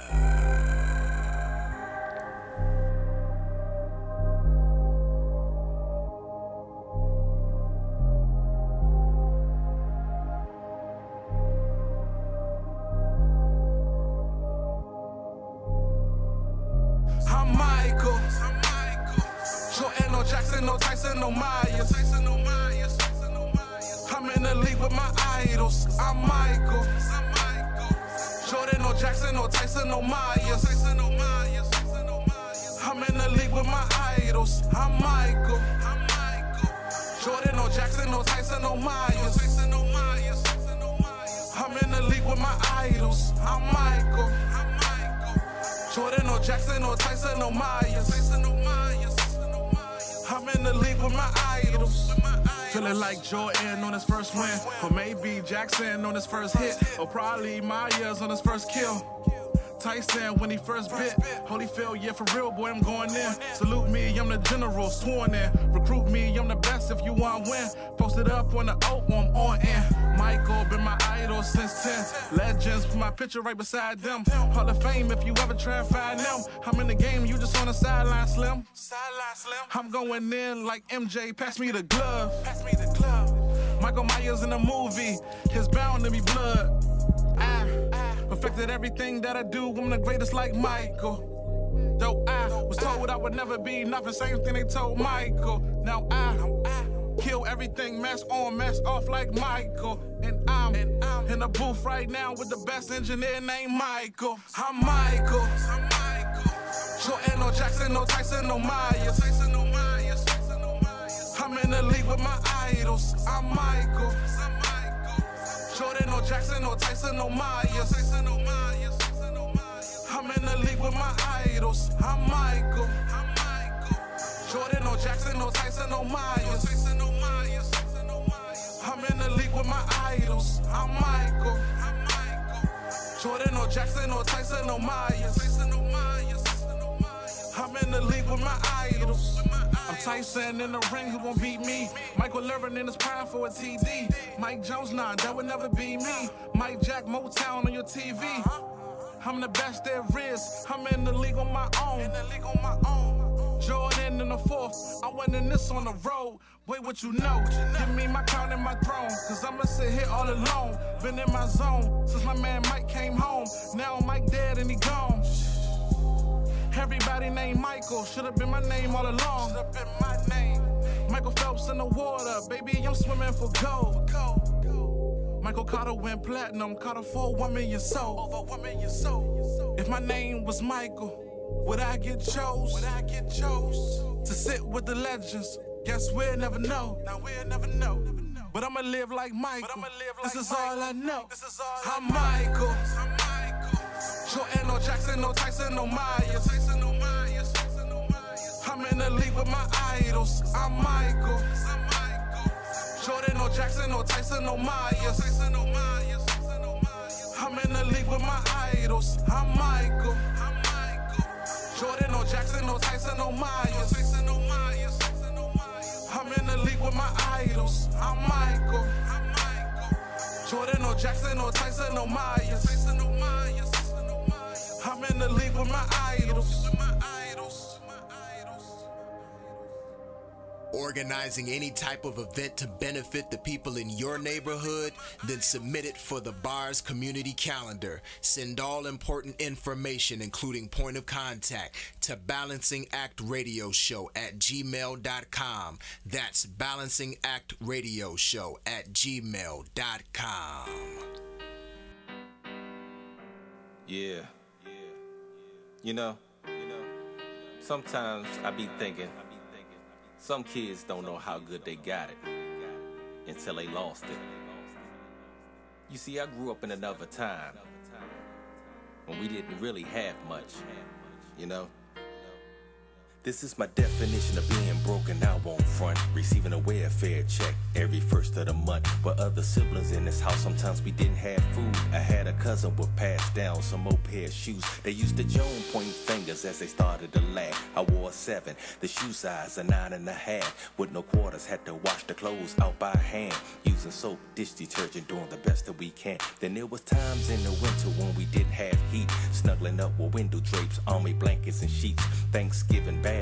I'm Michael. Jordan, no Jackson, no Tyson, no Myers. I'm in the league with my idols. I'm Michael. Jordan, no Jackson, no Tyson, no Myers. I'm in the league with my idols. I'm Michael. Jordan, no Jackson, no Tyson, no Myers. I'm in the league with my idols. I'm Michael. Jordan, no Jackson, no Tyson, no Myers. I'm in the league with my idols. Feeling like Jordan on his first win, or maybe Jackson on his first hit, or probably Myers on his first kill. Tyson when he first bit. Holyfield, yeah, for real, boy, I'm going in. Salute me, I'm the general, sworn in. Recruit me, I'm the best if you want to win. Posted up on the oak, I'm on in. Michael been my idol since 10. Legends, put my picture right beside them. Hall of Fame if you ever try and find them. I'm in the game, you just on the sideline, Slim. I'm going in like MJ, pass me the glove. Michael Myers in the movie, it's bound to be blood. I perfected everything that I do, I'm the greatest like Michael. Though I was told I would never be nothing, same thing they told Michael. Now I kill everything, mask on, mask off like Michael. And I'm in the booth right now with the best engineer named Michael. I'm Michael. Jordan, no Jackson, no Tyson, no Myers. I'm in the league with my idols. I'm Michael. Jordan, no Jackson, no Tyson, no Myers. I'm in the league with my idols. I'm Michael. Jordan, no Jackson, no Tyson, no Myers. I'm in the league with my idols. I'm Michael. Jordan, no Jackson, no Tyson, no Myers. I'm in the league with my idols. I'm Tyson in the ring, who won't beat me? Michael Irvin in his prime for a TD. Mike Jones, nah, that would never be me. Mike Jack, Motown on your TV. I'm the best there is. I'm in the league on my own. Jordan in the fourth. I went in this on the road. Wait, what you know? Give me my crown and my throne. Cause I'ma sit here all alone. Been in my zone since my man Mike came home. Now Mike dead and he gone. Everybody named Michael. Should've been my name all along. Should've been my name. Michael Phelps in the water. Baby, I'm swimming for gold. Michael Carter went platinum. Carter for 1 million sold. Over 1 million sold. If my name was Michael, would I get chose? To sit with the legends? Guess we'll never know. Now we'll never know. But I'ma live like Michael. This is all I know. I'm Michael. Jordan, no Jackson, no Tyson, no Myers. I'm in the league with my idols. I'm Michael. Jordan, no Jackson, no Tyson, no Myers. I'm in the league with my idols. I'm Michael. Jordan, no Jackson, no Tyson, no Myers. I'm in the league with my idols. I'm Michael. Jordan, no Jackson, no Tyson, no Myers. I'm in the league with my idols. Organizing any type of event to benefit the people in your neighborhood? Then submit it for the Bars Community Calendar. Send all important information, including point of contact, to balancingactradioshow@gmail.com. That's balancingactradioshow@gmail.com. Yeah. You know, sometimes I be thinking, some kids don't know how good they got it until they lost it. You see, I grew up in another time when we didn't really have much, you know? This is my definition of being broken. I won't front, receiving a welfare check every first of the month. With other siblings in this house, sometimes we didn't have food. I had a cousin would pass down some old pair of shoes. They used to Joan point fingers as they started to laugh. I wore a 7, the shoe size a 9.5. With no quarters, had to wash the clothes out by hand, using soap, dish detergent, doing the best that we can. Then there was times in the winter when we didn't have heat, snuggling up with window drapes, army blankets and sheets. Thanksgiving baskets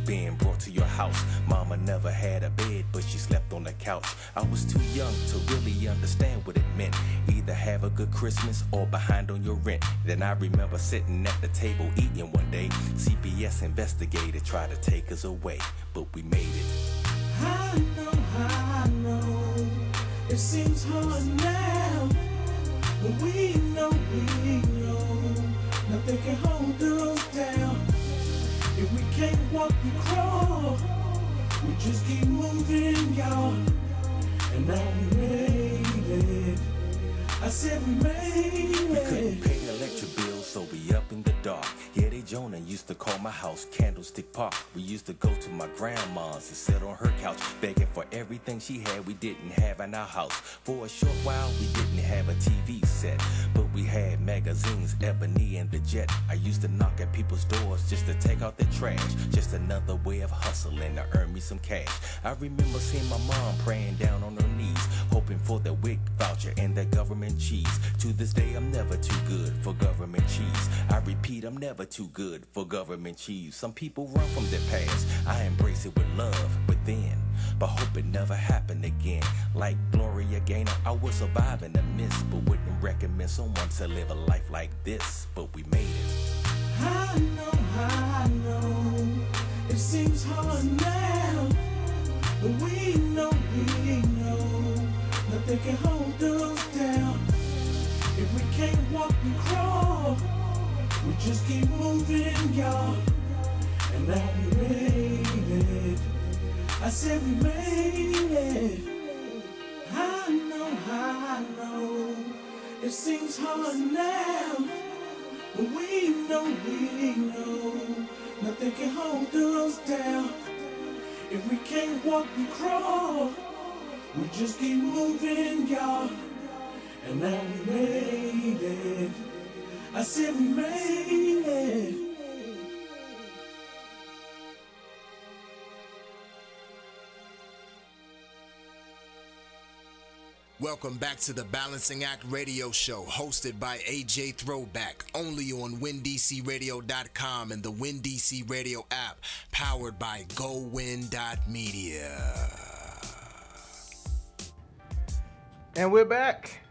being brought to your house. Mama never had a bed, but she slept on the couch. I was too young to really understand what it meant. Either have a good Christmas or behind on your rent. Then I remember sitting at the table eating one day. CPS investigator tried to take us away, but we made it. I know, it seems hard now, but we know, nothing can hold us down. If we can't walk, we crawl. We just keep moving, y'all. And now we made it. I said we made it. We couldn't pay the electric bill, so we up in the dark. Yeah, they Jonah used to call my house Candlestick Park. We used to go to my grandma's and sit on her couch, begging for everything she had we didn't have in our house. For a short while, we didn't have a TV set, but we had magazines, Ebony and the Jet. I used to knock at people's doors just to take out their trash, just another way of hustling to earn me some cash. I remember seeing my mom praying down on her knees, hoping for the WIC voucher and that government cheese. To this day, I'm never too good for government cheese. I repeat, I'm never too good for government cheese. Some people run from their past. I embrace it with love within, but hope it never happened again. Like Gloria Gaynor, I was surviving the miss, but wouldn't recommend someone to live a life like this. But we made it. I know, it seems hard now, but we know, nothing can hold us down. If we can't walk, we crawl. We just keep moving, y'all. And now we made it. I said we made it. I know, it seems hard now, but we know, nothing can hold us down. If we can't walk, we crawl. We just keep moving, y'all. And now we made it. I said we made it. Welcome back to the Balancing Act Radio Show, hosted by AJ Throwback, only on WinDCRadio.com and the WinDC Radio app, powered by GoWin.media. And we're back.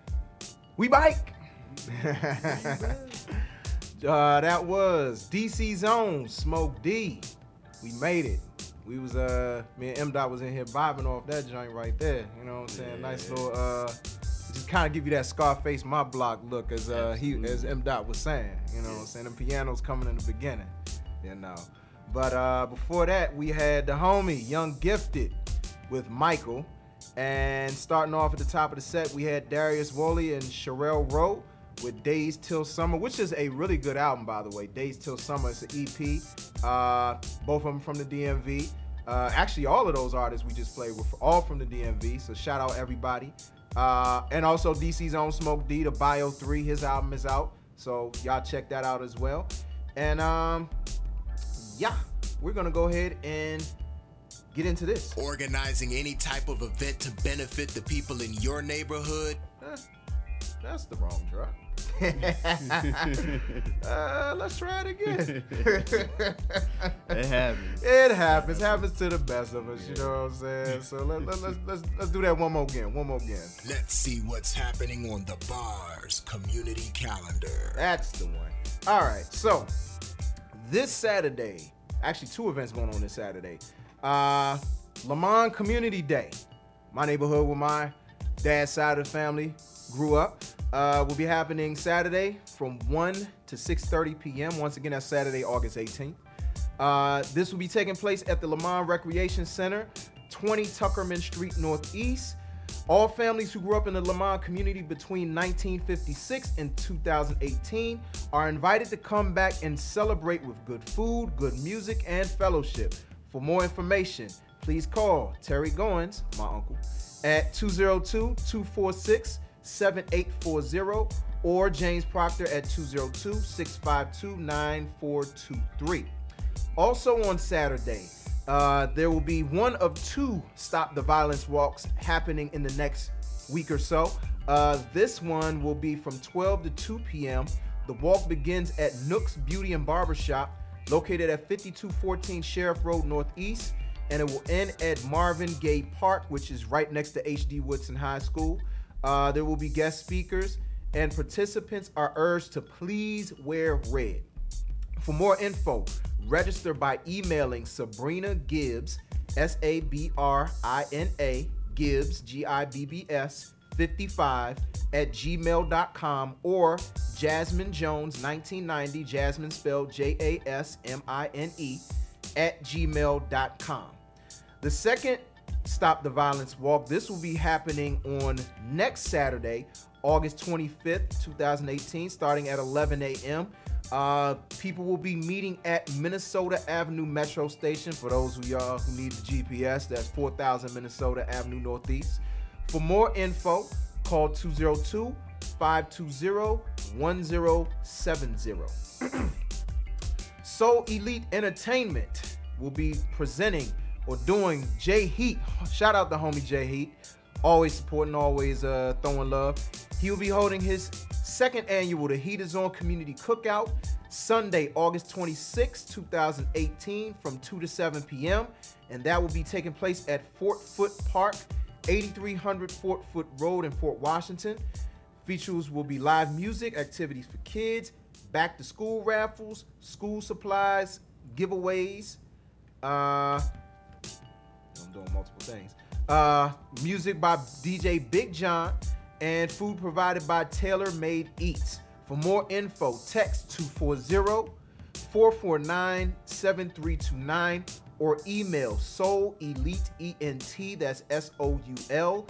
We bike. That was DC Zone, Smoke D. We made it. We was me and M Dot was in here vibing off that joint right there. You know what I'm saying? Yeah. Nice little just kind of give you that Scarface My Block look as M Dot was saying. You know what I'm saying? The piano's coming in the beginning. You know. But before that, we had the homie Young Gifted with Michael. And starting off at the top of the set, we had Darius Woolley and Sherelle Rowe with Days Till Summer, which is a really good album, by the way. Days Till Summer, it's an EP. Both of them from the DMV. Actually, all of those artists we just played were all from the DMV, so shout out everybody. And also DC's own Smoke D, the Bio 3, his album is out, so y'all check that out as well. And yeah, we're gonna go ahead and get into this. Organizing any type of event to benefit the people in your neighborhood? That's the wrong drop. Let's try it again. It happens. It happens. Happens to the best of us. You know what I'm saying? So let's do that one more again. Let's see what's happening on the bar's community calendar. That's the one. All right. So this Saturday, actually 2 events going on this Saturday. Lamont Community Day. My neighborhood where my dad's side of the family grew up. Will be happening Saturday from 1 to 6:30 p.m. Once again, that's Saturday, August 18th. This will be taking place at the Lamont Recreation Center, 20 Tuckerman Street Northeast. All families who grew up in the Lamont community between 1956 and 2018 are invited to come back and celebrate with good food, good music, and fellowship. For more information, please call Terry Goins, my uncle, at 202-246-7840 or James Proctor at 202-652-9423. Also on Saturday, there will be one of 2 Stop the Violence walks happening in the next week or so. This one will be from 12 to 2 p.m. The walk begins at Nook's Beauty and Barbershop, located at 5214 Sheriff Road Northeast, and it will end at Marvin Gaye Park, which is right next to H.D. Woodson High School. There will be guest speakers, and participants are urged to please wear red. For more info, register by emailing Sabrina Gibbs, Sabrina Gibbs, Gibbs, 55 at gmail.com, or Jasmine Jones 1990, Jasmine spelled Jasmine, at gmail.com. The second Stop the Violence walk, this will be happening on next Saturday, August 25th, 2018, starting at 11 a.m. People will be meeting at Minnesota Avenue Metro Station. For those of y'all who need the GPS, that's 4000 Minnesota Avenue Northeast. For more info, call 202-520-1070. Soul Elite Entertainment will be presenting or doing J Heat. Shout out to homie J Heat. Always supporting, always throwing love. He will be holding his 2nd annual The Heat Is On Community Cookout, Sunday, August 26, 2018, from 2 to 7 p.m. And that will be taking place at Fort Foote Park, 8300 Fort Foote Road in Fort Washington. Features will be live music, activities for kids, back to school raffles, school supplies, giveaways. I'm doing multiple things. Music by DJ Big John, and food provided by Tailor Made Eats. For more info, text 240-449-7329 or email souleliteent, that's SOULELITEENT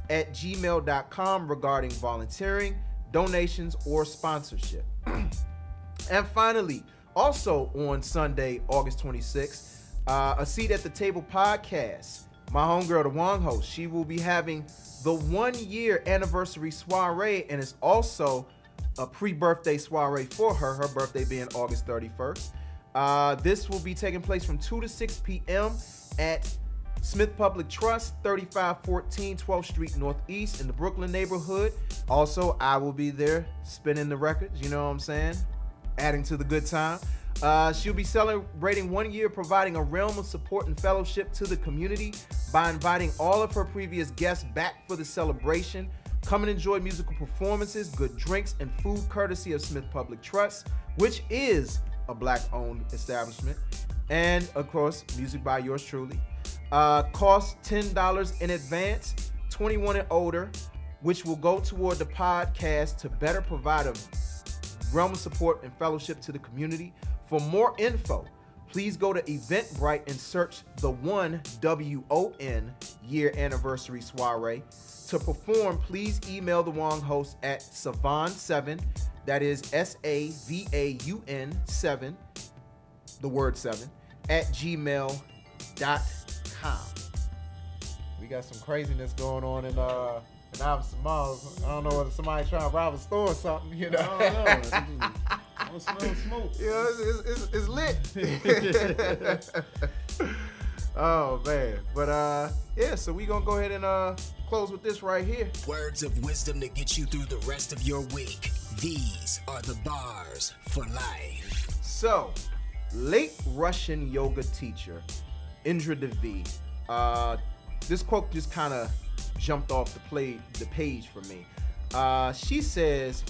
at gmail.com regarding volunteering, donations, or sponsorship. And finally, also on Sunday, August 26th, A Seat at the Table podcast. My homegirl, the Wong host, she will be having the 1-year anniversary soiree, and it's also a pre-birthday soiree for her, her birthday being August 31st. This will be taking place from 2 to 6 p.m. at Smith Public Trust, 3514 12th Street Northeast in the Brooklyn neighborhood. Also, I will be there spinning the records, you know what I'm saying? Adding to the good time. She'll be celebrating 1 year, providing a realm of support and fellowship to the community by inviting all of her previous guests back for the celebration. Come and enjoy musical performances, good drinks, and food courtesy of Smith Public Trust, which is a Black-owned establishment. And, of course, music by yours truly. Costs $10 in advance, 21 and older, which will go toward the podcast to better provide a realm of support and fellowship to the community. For more info, please go to Eventbrite and search the WON year anniversary soiree. To perform, please email the Wong host at Savan7, that is SAVAUN 7, the word 7, at gmail.com. We got some craziness going on in Alvin Malls. I don't know whether somebody trying to rob a store or something, you know. I don't smell smoke. Yeah, it's lit. Oh man, but yeah. So we gonna go ahead and close with this right here. Words of wisdom to get you through the rest of your week. These are the bars for life. So, late Russian yoga teacher Indra Devi. This quote just kind of jumped off the page for me. She says,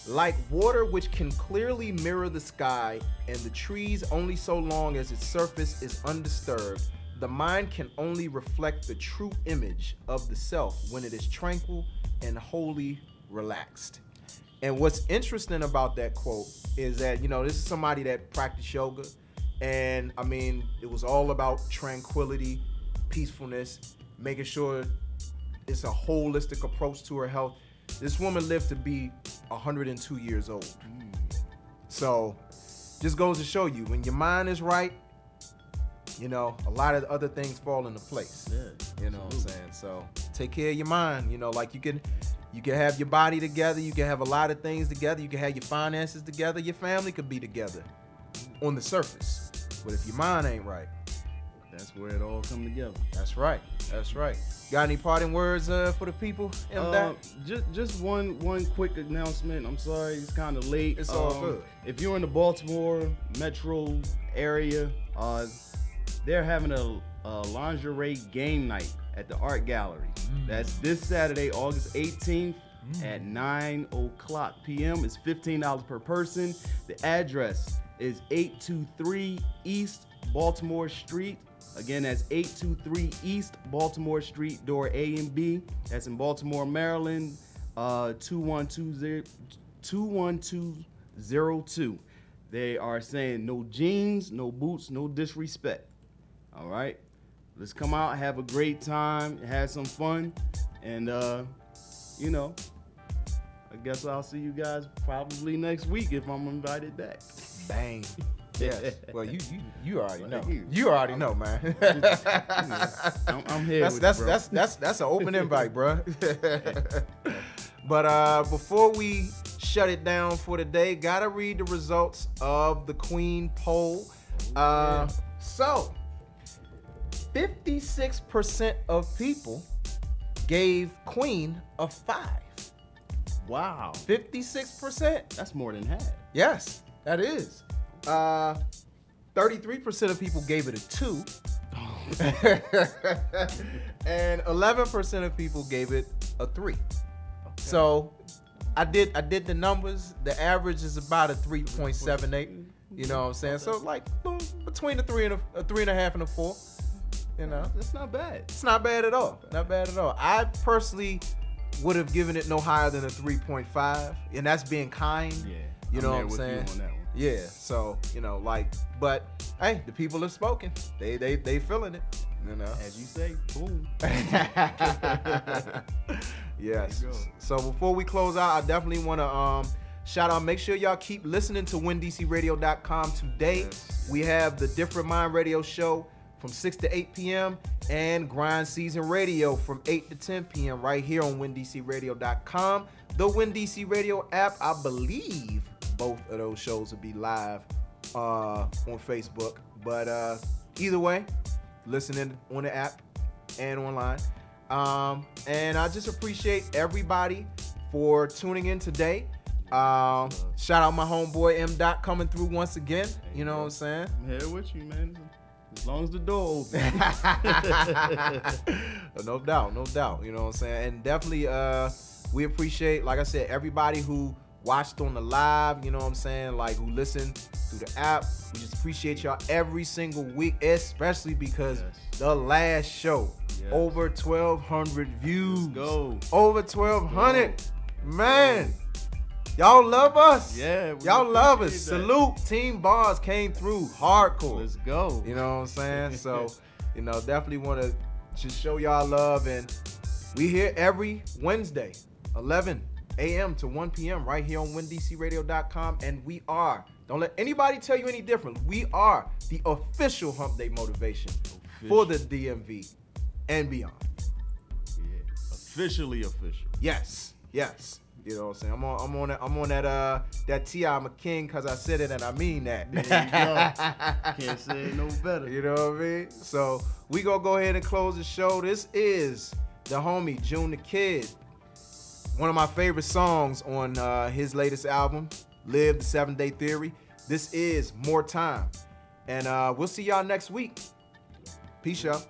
like water which can clearly mirror the sky and the trees only so long as its surface is undisturbed, the mind can only reflect the true image of the self when it is tranquil and wholly relaxed. And what's interesting about that quote is that, you know, this is somebody that practiced yoga, and I mean, it was all about tranquility, peacefulness, making sure it's a holistic approach to her health. This woman lived to be 102 years old. So just goes to show you, when your mind is right, you know, a lot of other things fall into place. Yeah, you know what I'm saying? So take care of your mind. You know, like you can have your body together, you can have a lot of things together, you can have your finances together, your family could be together on the surface. But if your mind ain't right, that's where it all come together. That's right. That's right. Got any parting words for the people? Just one quick announcement. I'm sorry, it's kind of late. It's all good. If you're in the Baltimore metro area, they're having a lingerie game night at the Art Gallery. That's this Saturday, August 18th at 9:00 p.m. It's $15 per person. The address is 823 East Baltimore Street. Again, that's 823 East Baltimore Street, door A and B. That's in Baltimore, Maryland, 21202. They are saying no jeans, no boots, no disrespect. All right? Let's come out, have a great time, have some fun, and, you know, I guess I'll see you guys probably next week if I'm invited back. Bang. Yes. Well, you already know. You already know, man. I'm here. That's an open invite, bro. But before we shut it down for today, gotta read the results of the Queen poll. So 56% of people gave Queen a 5. Wow. 56%. That's more than half. Yes, that is. 33% of people gave it a 2. And 11% of people gave it a 3. Okay. So I did the numbers. The average is about a 3.78. You know what I'm saying? So like between a 3 and a 3.5 and a 4. You know, that's not bad. It's not bad at all. Not bad at all. I personally would have given it no higher than a 3.5, and that's being kind. Yeah. You know what I'm saying? You on that one. Yeah. So, you know, like, but hey, the people have spoken. They feeling it. You know. As you say, boom. Yes. So before we close out, I definitely want to shout out. Make sure y'all keep listening to WinDCRadio.com today. Yes. We have the Different Mind Radio show from 6 to 8 p.m. and Grind Season Radio from 8 to 10 p.m. right here on WinDCRadio.com. The WinDC Radio app, I believe both of those shows will be live on Facebook. But either way, listening on the app and online. And I just appreciate everybody for tuning in today. Shout out my homeboy M. Dot coming through once again. You know what I'm saying? I'm here with you, man. As long as the door open. No doubt. You know what I'm saying? And definitely we appreciate, like I said, everybody who watched on the live, you know what I'm saying, like who listened through the app. We just appreciate y'all every single week, especially because the last show, over 1,200 views. Let's go. Over 1,200. Man, y'all love us. Yeah, y'all love us. Salute. Team Bars came through hardcore. Let's go. You know what I'm saying? So, you know, definitely want to just show y'all love. And we here every Wednesday, 11 a.m. to 1 p.m. right here on WinDCRadio.com. And we are, don't let anybody tell you any different, we are the official Hump Day motivation for the DMV and beyond. Yeah, officially official. Yes. You know what I'm saying? I'm on that T.I. I'm a king because I said it and I mean that. There you go. Can't say it no better. You know what I mean? So we gonna go ahead and close the show. This is the homie June the Kid. One of my favorite songs on his latest album, Live the 7-Day Theory. This is More Time. And we'll see y'all next week. Peace out.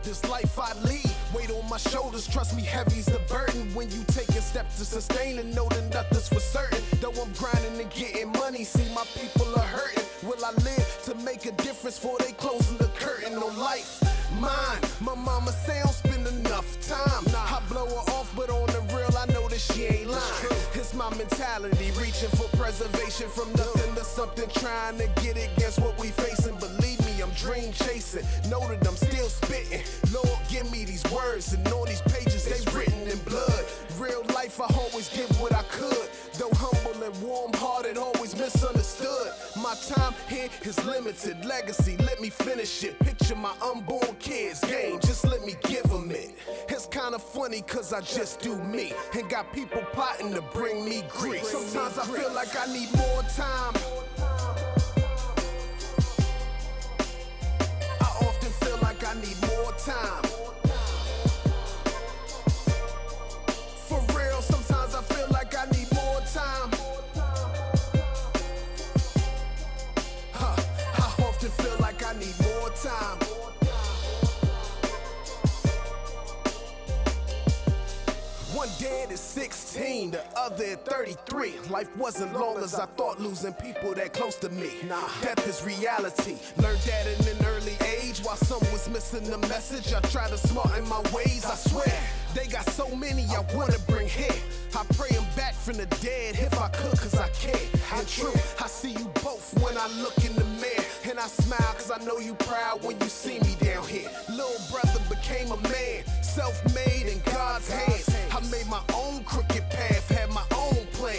This life I lead, weight on my shoulders, trust me, heavy's the burden. When you take a step to sustain and know that nothing's for certain. Though I'm grinding and getting money, see my people are hurting. Will I live to make a difference before they closing the curtain on life? Mine, my mama say I don't spend enough time. I blow her off, but on the real, I know that she ain't lying. It's my mentality, reaching for preservation from nothing to something, trying to get against what we facing. Believe me, I'm dream chasing. Know that I'm still spitting. Lord, give me these words, and on these pages they written in blood. Real life, I always give what I could. Though humble and warm-hearted, always misunderstood. My time here is limited. Legacy, let me finish it. Picture my unborn kids' game, just let me give them it. It's kinda funny cause I just do me, and got people plotting to bring me grief. Sometimes I feel like I need more time. I often feel like I need more time. For real, sometimes I feel like I need more time. I often feel like I need more time. One dead at 16, the other at 33. Life wasn't long as I thought, losing people that close to me. Death is reality. Learned that in an early age. While some was missing the message, I try to smarten my ways, I swear. They got so many I wanna bring here. I pray them back from the dead if I could, cause I care. And true, I see you both when I look in the mirror. And I smile cause I know you proud when you see me down here. Little brother became a man, self-made in God's hands. I made my own crooked path, had my own plan.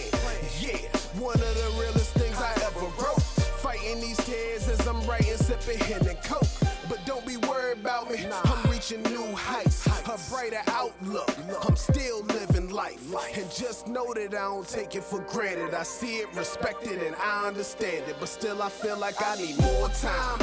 Yeah, one of the realest things I ever wrote. Fighting these tears as I'm writing, sipping hen and coke. But don't be worried about me, I'm reaching new heights, a brighter outlook. I'm still living life, and just know that I don't take it for granted. I see it, respect it, and I understand it, but still I feel like I need more time.